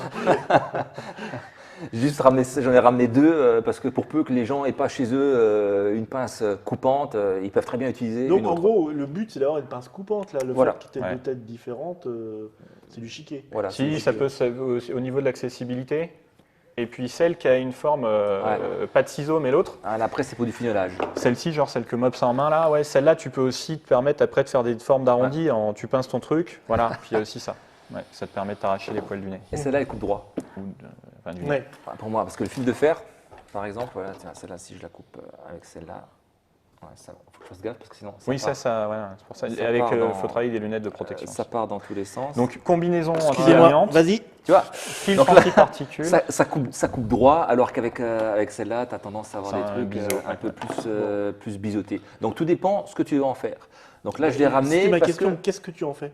J'en ai ramené deux parce que pour peu que les gens aient pas chez eux une pince coupante, ils peuvent très bien utiliser Donc une en autre. gros, le but c'est d'avoir une pince coupante là. Le Voilà. fait qu'il y ait Ouais. deux têtes différentes, c'est du chiquet. Voilà. Si, ça peut, au niveau de l'accessibilité. Et puis celle qui a une forme, pas de ciseaux, mais l'autre. Ah, là, après, c'est pour du fignolage. Celle-ci, genre celle que Mops a en main là, ouais, celle-là, tu peux aussi te permettre après de faire des formes d'arrondi. Tu pinces ton truc, voilà. Puis il y a aussi ça. Ouais, ça te permet de t'arracher les poils du nez. Et celle-là, elle coupe droit. Enfin, du nez. Ouais. Enfin, pour moi, parce que le fil de fer, par exemple, voilà, tiens, celle-là, si je la coupe avec celle-là, ouais, ça, faut que je fasse gaffe parce que sinon. Oui, part, ça, ouais, c'est pour ça. ça Avec, part dans- faut travailler des lunettes de protection. ça part dans tous les sens. Donc combinaison Excusez-moi, anti-amiante, vas-y. tu vois, filtre donc là- anti-particules. ça coupe droit, alors qu'avec avec celle-là, tu as tendance à avoir C'est des un trucs biseau, un ouais. peu plus biseautés. Donc tout dépend ce que tu veux en faire. Donc là, je l'ai ramené. C'était ma parce question. que, Qu'est-ce que tu en fais?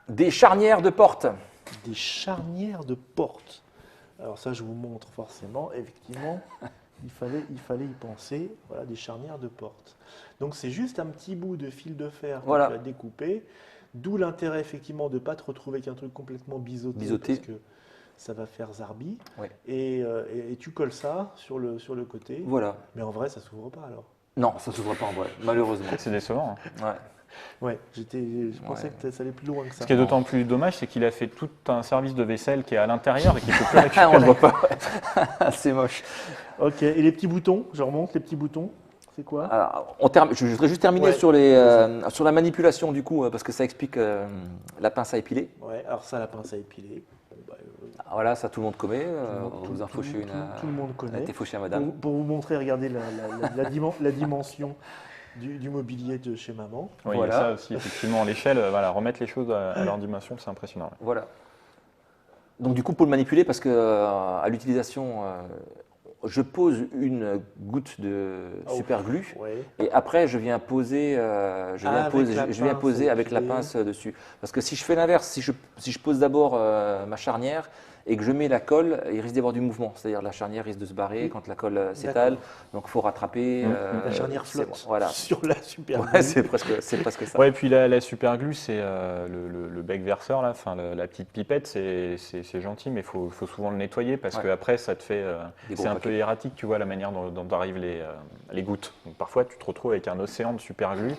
des charnières de porte. Des charnières de porte. Alors ça, je vous montre forcément. Effectivement, il fallait y penser. Voilà, des charnières de porte. Donc c'est juste un petit bout de fil de fer que Voilà. tu vas découper. D'où l'intérêt effectivement de ne pas te retrouver avec un truc complètement biseauté. Biseauté. Parce que ça va faire zarbi. Ouais. Et tu colles ça sur le côté. Voilà. Mais en vrai, ça s'ouvre pas alors. Non, ça s'ouvre pas en vrai, malheureusement. C'est décevant. Hein. Ouais. Ouais, je pensais que ça allait plus loin que ça. Ce qui est d'autant plus dommage, c'est qu'il a fait tout un service de vaisselle qui est à l'intérieur et qui ne peut plus récupérer. On le voit pas. C'est moche. Ok, et les petits boutons, je remonte les petits boutons, c'est quoi? Alors, je voudrais juste terminer Ouais. sur la manipulation du coup, parce que ça explique la pince à épiler. Ouais, alors ça, la pince à épiler. Bon, bah, Voilà, ça tout le monde connaît. tout- Vous en tout- fauchez une. tout le monde connaît. A été fauché à madame. Pour vous montrer, regardez la dimension du mobilier de chez maman. Oui, Voilà. il y a ça aussi, effectivement, l'échelle, voilà, remettre les choses à leur dimension, c'est impressionnant. Ouais. Voilà. Donc du coup, pour le manipuler, parce que à l'utilisation, je pose une goutte de super glue. Ouais. Et après, je viens poser, Avec la je viens pince poser avec la épilée. pince dessus. Parce que si je fais l'inverse, si je pose d'abord ma charnière et que je mets la colle, il risque d'y avoir du mouvement. C'est-à-dire la charnière risque de se barrer quand la colle s'étale. Donc il faut rattraper. La charnière c'est flotte bon, voilà. sur la super Ouais, glue. c'est presque ça. Ouais, et puis la super glue, c'est le bec verseur, là, enfin, la petite pipette, c'est gentil, mais il faut souvent le nettoyer parce Ouais. qu'après, ça te fait. Des gros C'est un peu paquets. erratique, tu vois, la manière dont arrivent les gouttes. Donc, parfois, tu te retrouves avec un océan de super glue.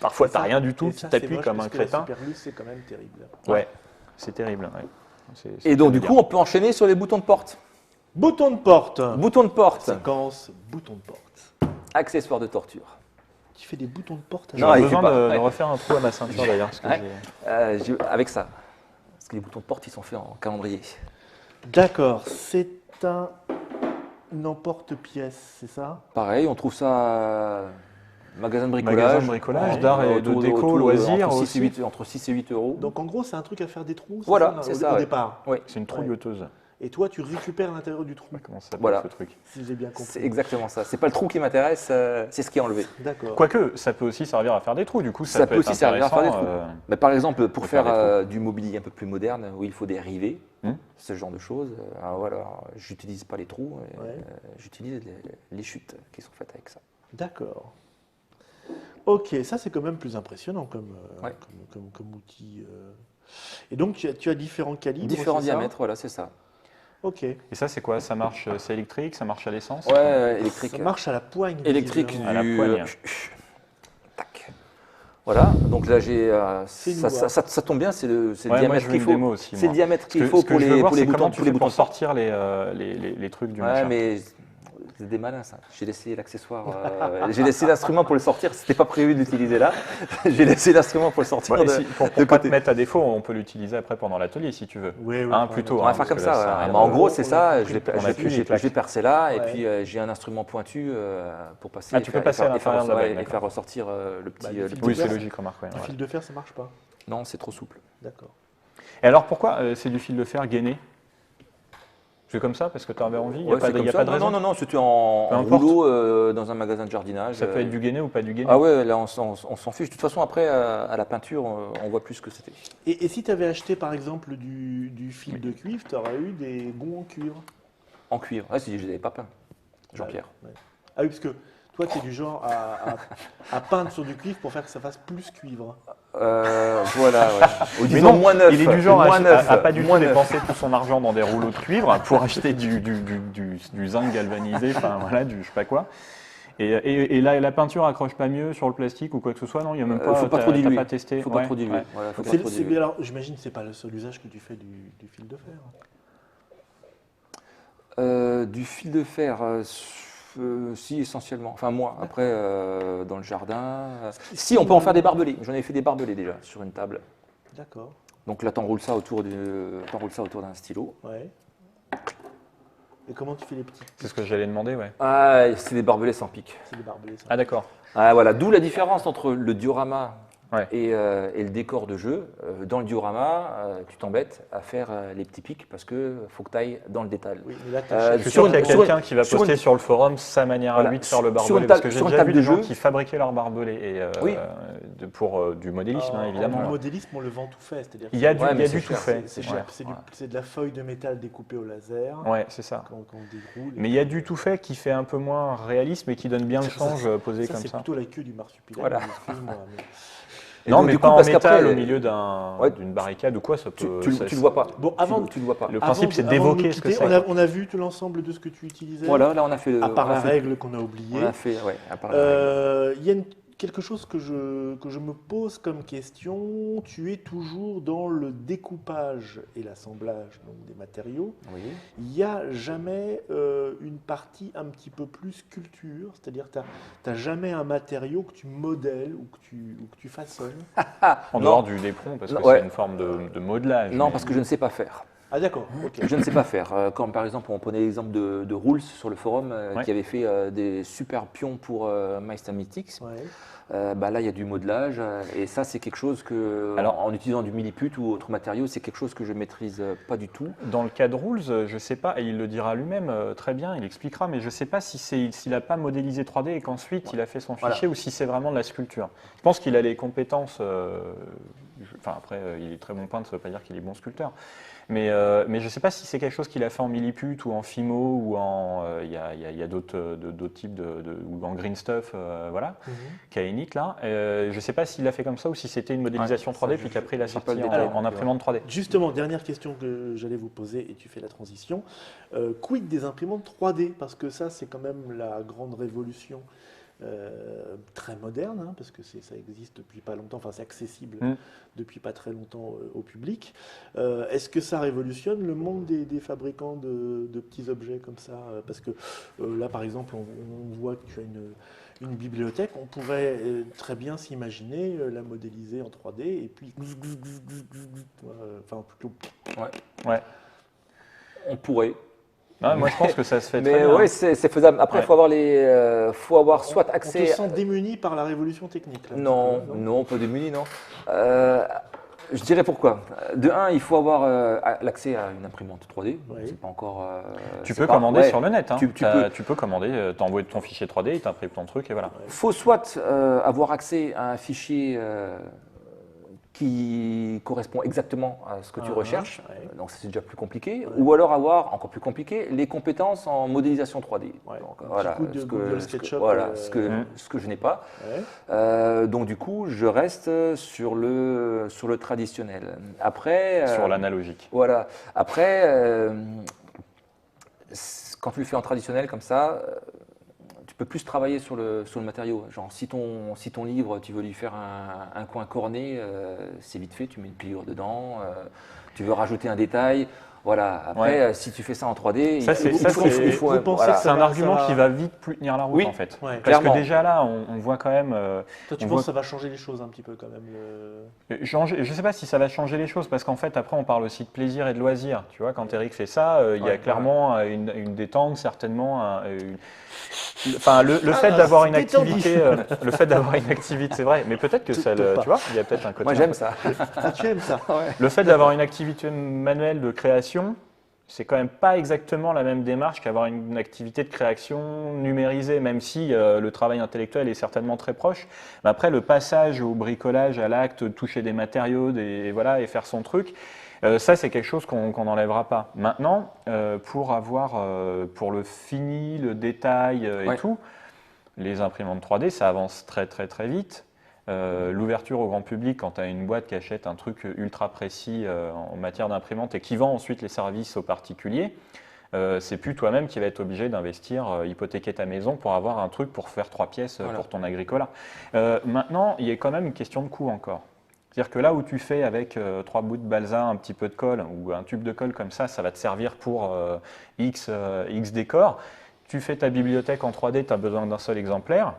Parfois, tu n'as rien du tout, Et tu ça, c'est t'appuies moche comme parce un que la crétin. super glue, c'est quand même terrible. Ouais, c'est terrible. Ouais. C'est Et donc très du coup, on peut enchaîner sur les boutons de porte. Bouton de porte. Boutons de porte, Séquence, bouton de porte. accessoires de torture. Tu fais des boutons de porte J'ai Non, il besoin fait pas. de Ouais. refaire un trou à ma ceinture d'ailleurs. Parce que Ouais. Avec ça. Parce que les boutons de porte, ils sont faits en calendrier. D'accord, c'est une emporte-pièce, c'est ça? Pareil, on trouve ça magasin de bricolage. Magasin de bricolage, Ouais. d'art et de déco, loisirs aussi. Entre 6 et 8 euros. Donc en gros, c'est un truc à faire des trous, Voilà, ça, c'est au ça, ouais. départ. Oui, C'est une trouilloteuse. Et toi, tu récupères l'intérieur du trou, Comment ça s'appelle Voilà. ce truc? si j'ai bien c'est compris. exactement ça. C'est pas le trou qui m'intéresse, c'est ce qui est enlevé. D'accord. Quoique, ça peut aussi servir à faire des trous, du coup, Ça peut peut être aussi servir à faire des intéressant, trous. Mais par exemple, pour Faut faire faire des du mobilier un peu plus moderne, où il faut des rivets, Hmm. ce genre de choses, voilà, j'utilise pas les trous, Ouais. j'utilise les chutes qui sont faites avec ça. D'accord. Ok, ça c'est quand même plus impressionnant comme, Ouais. comme outil. Et donc tu as différents calibres. Différents c'est ça? diamètres, voilà, c'est ça. Ok. Et ça, c'est quoi? Ça marche, c'est électrique? Ça marche à l'essence? Ouais, électrique. Ça marche à la poigne. Électrique visiblement. À la poigne. Tac. Voilà, donc là j'ai. C'est Ça, nouveau. ça tombe bien, c'est le Ouais, moi, diamètre je veux qu'il une faut. démo aussi. C'est le moi. diamètre qu'il Ce faut que pour je veux les, voir, pour les c'est boutons. comment Pour tu les fais boutons. pour sortir les trucs du Ouais, machin. mais c'est des malins ça. J'ai laissé l'accessoire. J'ai laissé l'instrument pour le sortir. C'était pas prévu d'utiliser là. J'ai laissé l'instrument pour le sortir. Ouais, et de- pour de pas te côté. mettre à défaut, on peut l'utiliser après pendant l'atelier si tu veux. Oui, oui, Hein, enfin, plutôt. On va hein, faire parce comme que ça. là, ça a Ouais. rien Mais en de- gros, c'est on a ça. compris. Je On appuie et l'ai clac. percé là, et Ouais. puis j'ai un instrument pointu pour passer. Ah, et tu faire- peux passer et à faire- l'intérieur de la ouais, bague, et d'accord. faire ressortir le Bah, petit. le le fil petit Oui, de c'est fer, logique, remarque. Ouais, Un ouais. fil de fer, ça marche pas. Non, c'est trop souple. D'accord. Et alors pourquoi c'est du fil de fer gainé? C'est comme ça parce que tu avais envie? Il n'y a Ouais, pas c'est de, comme y a ça. pas de Non, raison? non, non, c'était en Peu importe. rouleau dans un magasin de jardinage. Ça peut être du gainé ou pas du gainé? Ah ouais, là on s'en fiche. De toute façon, après, à la peinture, on voit plus ce que c'était. Et si tu avais acheté par exemple du fil de cuivre, tu aurais eu des gonds en cuivre. En cuivre. Ah si, je les avais pas peints. Jean-Pierre. Ouais. Ah oui, parce que toi, tu es du genre à peindre sur du cuivre pour faire que ça fasse plus cuivre. Voilà, ouais. Ou Mais disons non, moins neuf. il est du genre moins neuf, à pas du tout moins neuf. dépenser tout son argent dans des rouleaux de cuivre pour acheter du zinc galvanisé, enfin voilà, du je sais pas quoi. Et la peinture accroche pas mieux sur le plastique ou quoi que ce soit, non? Il y a même pas. Faut pas t'as- trop t'as diluer. pas testé. Faut pas Ouais, trop diluer. ouais. Voilà, faut pas C'est- trop c'est- diluer. mais alors, j'imagine que c'est pas le seul usage que tu fais du fil de fer. Du fil de fer, si essentiellement. Enfin moi, après dans le jardin. Si, on peut en faire des barbelés. J'en ai fait des barbelés déjà sur une table. D'accord. Donc là, t'enroules ça autour d'un stylo. Ouais. Et comment tu fais les petits? C'est ce que j'allais demander, ouais. Ah, c'est des barbelés sans pic. C'est des barbelés, ça. Ah d'accord. Ah, voilà, d'où la différence entre le diorama Ouais. et le décor de jeu. Dans le diorama, tu t'embêtes à faire les petits pics parce que faut que tu ailles dans le détail. Oui, mais là, tu Je suis sur sûr une- qu'il y a sur quelqu'un qui va sur poster une- sur le forum sa manière à Voilà. lui de faire le Sur une barbelé. table- Parce que j'ai sur une déjà table vu des de gens jeu. qui fabriquaient leur barbelé et, Oui. pour du modélisme, hein, En évidemment. modélisme, on le vend tout fait. C'est-à-dire Il y a que du, Ouais, il y mais a c'est du tout cher, fait. c'est Ouais. c'est de la feuille de métal découpée au laser Ouais, c'est ça. qu'on déroule. Mais il y a du tout fait qui fait un peu moins réalisme et qui donne bien le change posé Ça, comme c'est ça. plutôt la queue du marsupilami. Voilà. Excuse-moi. mais- Et Non, donc, mais du pas coup, en parce métal qu'après, au milieu Ouais. d'une barricade ou quoi, ça peut. tu le vois pas. Bon, avant, Tu le vois pas. Le principe, c'est avant de d'évoquer nous ce que quitter, c'est. on a vu tout l'ensemble de ce que tu utilisais, Voilà, là on a fait. à part on a la fait- règle qu'on a On oubliée. a fait, ouais, à part la règle. Il y a quelque chose que je me pose comme question. Tu es toujours dans le découpage et l'assemblage donc, des matériaux. Oui. Il n'y a jamais une partie un petit peu plus sculpture, c'est-à-dire tu n'as jamais un matériau que tu modèles ou que tu façonnes. En Non. dehors du d'éperon, parce que Ouais. c'est une forme de modelage. Non, mais- parce que je ne sais pas faire. Ah d'accord, ok. Je ne sais pas faire. Comme par exemple, on prenait l'exemple de Rules sur le forum Ouais. qui avait fait des super pions pour Maestro Mythics. Ouais. Bah là, il y a du modelage et ça, c'est quelque chose que, Alors- en utilisant du milliput ou autre matériau, c'est quelque chose que je maîtrise pas du tout. Dans le cas de Rules, je ne sais pas, et il le dira lui-même très bien, il expliquera, mais je ne sais pas s'il n'a pas modélisé 3D et qu'ensuite il a fait son Voilà. fichier ou si c'est vraiment de la sculpture. Je pense qu'il a les compétences, enfin après il est très bon peintre, ça ne veut pas dire qu'il est bon sculpteur, mais je ne sais pas si c'est quelque chose qu'il a fait en milliput ou en Fimo ou en, il y a d'autres types ou en green stuff, voilà, Kainit là. Je ne sais pas s'il l'a fait comme ça ou si c'était une modélisation Ouais, ça, 3D puis qu'après il a j'ai sorti pas le détail. en imprimante 3D. Justement, dernière question que j'allais vous poser et tu fais la transition. Quid des imprimantes 3D? Parce que ça, c'est quand même la grande révolution très moderne, hein, parce que ça existe depuis pas longtemps, enfin c'est accessible depuis pas très longtemps au public. Est-ce que ça révolutionne le monde des fabricants de petits objets comme ça? Parce que là, par exemple, on voit que tu as une bibliothèque, on pourrait très bien s'imaginer la modéliser en 3D et puis enfin plutôt Ouais. On pourrait. Ah, moi je pense que ça se fait très Mais bien. oui, c'est faisable. Après, il Ouais. faut avoir soit on te accès. sent démuni par la révolution technique là, un Non, petit peu, non, pas démuni, non. Je dirais pourquoi. De un, il faut avoir l'accès à une imprimante 3D. Oui. C'est pas encore. Tu c'est peux pas- commander ouais, sur le net. Hein. tu peux. Tu peux commander, t'envoies ton fichier 3D, il t'imprime ton truc et voilà. Faut soit avoir accès à un fichier qui correspond exactement à ce que tu recherches, ouais. donc c'est déjà plus compliqué, ou alors avoir, encore plus compliqué, les compétences en modélisation 3D. Ouais. Donc, Un voilà, petit coup de ce Google que, SketchUp, voilà, ce que je n'ai pas. Ouais. Donc du coup, je reste sur le traditionnel. Après, Sur l'analogique. voilà. Après, quand tu le fais en traditionnel comme ça, tu peux plus travailler sur le matériau. Genre, si ton livre, tu veux lui faire un coin corné, c'est vite fait, tu mets une pliure dedans, tu veux rajouter un détail. Voilà. Après, si tu fais ça en 3D, Ça, c'est- vous pensez voilà. que C'est un va- argument ça va- qui va vite plus tenir la route Oui. en fait. Ouais. Parce Clairement. que déjà là, on voit quand même. Toi, tu on penses voit- que ça va changer les choses un petit peu quand même Je ne sais pas si ça va changer les choses parce qu'en fait après on parle aussi de plaisir et de loisir. Tu vois, quand Eric fait ça, il y a Ouais, clairement une détente certainement. Enfin, le fait d'avoir une détendu. activité, le fait d'avoir une activité, c'est vrai. Mais peut-être que ça, pas. tu vois, il y a peut-être un côté. Moi, j'aime ça. Ah, tu aimes ça? Le fait d'avoir une activité manuelle de création, c'est quand même pas exactement la même démarche qu'avoir une activité de création numérisée, même si le travail intellectuel est certainement très proche. Mais après, le passage au bricolage, à l'acte, toucher des matériaux, voilà, et faire son truc, ça c'est quelque chose qu'on n'enlèvera pas. Maintenant, pour le fini, le détail et tout, les imprimantes 3D, ça avance très très très vite. L'ouverture au grand public, quand tu as une boîte qui achète un truc ultra précis en matière d'imprimante et qui vend ensuite les services aux particuliers, c'est plus toi-même qui va être obligé d'investir, hypothéquer ta maison pour avoir un truc pour faire 3 pièces Voilà. pour ton agricola. Maintenant, il y a quand même une question de coût encore. C'est-à-dire que là où tu fais avec 3 bouts de balsa, un petit peu de colle ou un tube de colle comme ça va te servir pour X décors. Tu fais ta bibliothèque en 3D, tu as besoin d'un seul exemplaire.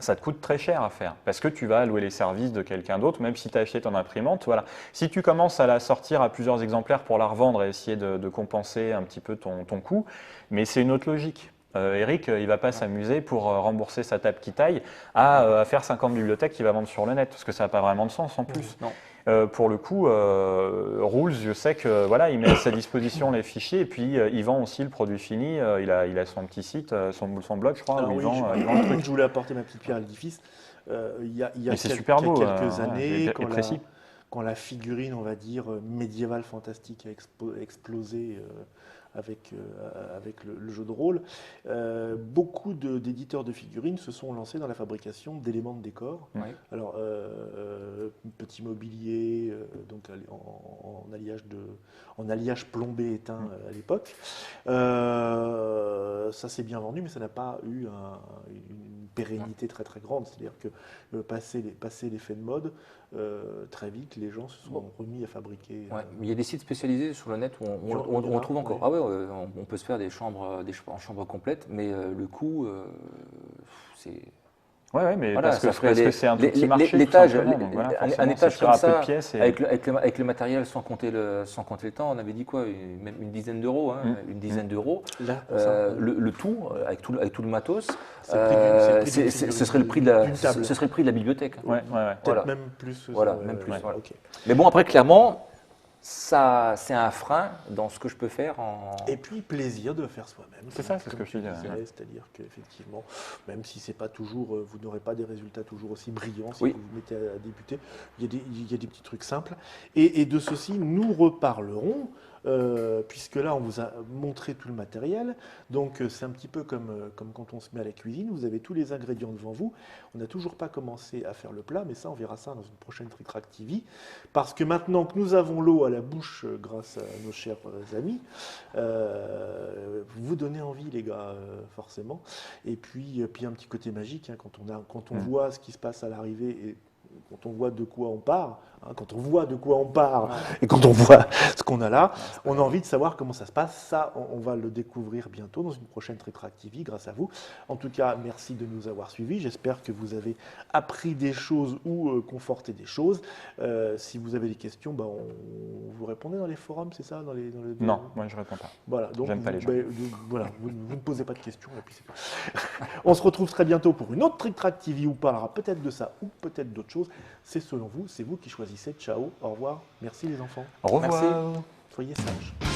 Ça te coûte très cher à faire parce que tu vas louer les services de quelqu'un d'autre, même si tu as acheté ton imprimante. Voilà. Si tu commences à la sortir à plusieurs exemplaires pour la revendre et essayer de compenser un petit peu ton coût, mais c'est une autre logique. Eric, il ne va pas s'amuser pour rembourser sa table qui taille à faire 50 bibliothèques qu'il va vendre sur le net parce que ça n'a pas vraiment de sens en plus. Non. Pour le coup, Rules, je sais que voilà, il met à sa disposition les fichiers et puis il vend aussi le produit fini. Il a son petit site, son blog, je crois, Alors où il oui, vend le truc. je voulais apporter ma petite pierre à l'édifice. Il y a Mais c'est super beau, quelques ouais, années, et précis. quand la figurine, on va dire, médiévale fantastique a explosé avec le jeu de rôle. Beaucoup d'éditeurs de figurines se sont lancés dans la fabrication d'éléments de décor. Oui. Alors, petit mobilier, donc en alliage plombé éteint à l'époque. Ça s'est bien vendu, mais ça n'a pas eu une pérennité très très grande. C'est-à-dire que passé l'effet de mode, très vite, les gens se sont remis à fabriquer. Ouais, mais il y a des sites spécialisés sur le net où on trouve encore. Ouais. Ah ouais, on peut se faire des chambres en chambre complète, mais le coût, c'est. Ouais, mais Voilà, parce ça que ferait c'est un tout petit marché. l'étage, tout simplement. Donc voilà, un forcément, étage ça comme tire un peu ça, de pièces et- avec le matériel sans compter le temps, on avait dit quoi, même une dizaine d'euros, hein, une dizaine d'euros. Là, pour ça, Le tout, avec tout le matos, c'est le prix d'une ce serait le prix de d'une table. ce serait le prix de la bibliothèque. Hein. Ouais. Peut-être Voilà. même plus. Voilà, ouais, même ouais, plus, ouais, voilà. ok. Mais bon, après, clairement, ça, c'est un frein dans ce que je peux faire en. Et puis, plaisir de faire soi-même. C'est ça, c'est ce que je tu disais, disais, ouais. c'est-à-dire qu'effectivement, même si c'est pas toujours, vous n'aurez pas des résultats toujours aussi brillants si Oui. vous vous mettez à débuter, il y a des petits trucs simples. Et de ceci, nous reparlerons. Puisque là, on vous a montré tout le matériel. Donc, c'est un petit peu comme quand on se met à la cuisine. Vous avez tous les ingrédients devant vous. On n'a toujours pas commencé à faire le plat, mais ça, on verra ça dans une prochaine Trick Track TV. Parce que maintenant que nous avons l'eau à la bouche grâce à nos chers amis, vous donnez envie, les gars, forcément. Et puis un petit côté magique, hein, quand on voit ce qui se passe à l'arrivée et quand on voit de quoi on part, hein, quand on voit de quoi on part et quand on voit ce qu'on a là, on a envie de savoir comment ça se passe. Ça, on va le découvrir bientôt dans une prochaine Trick Track TV grâce à vous. En tout cas, merci de nous avoir suivis. J'espère que vous avez appris des choses ou conforté des choses. Si vous avez des questions, vous répondez dans les forums, c'est ça Non, moi je réponds pas. Voilà, donc J'aime pas les gens. vous ne posez pas de questions. Et puis c'est tout. On se retrouve très bientôt pour une autre Trick Track TV où on parlera peut-être de ça ou peut-être d'autres choses. C'est selon vous, c'est vous qui choisissez. Ciao, au revoir. Merci les enfants. Au revoir. Merci. Soyez sages.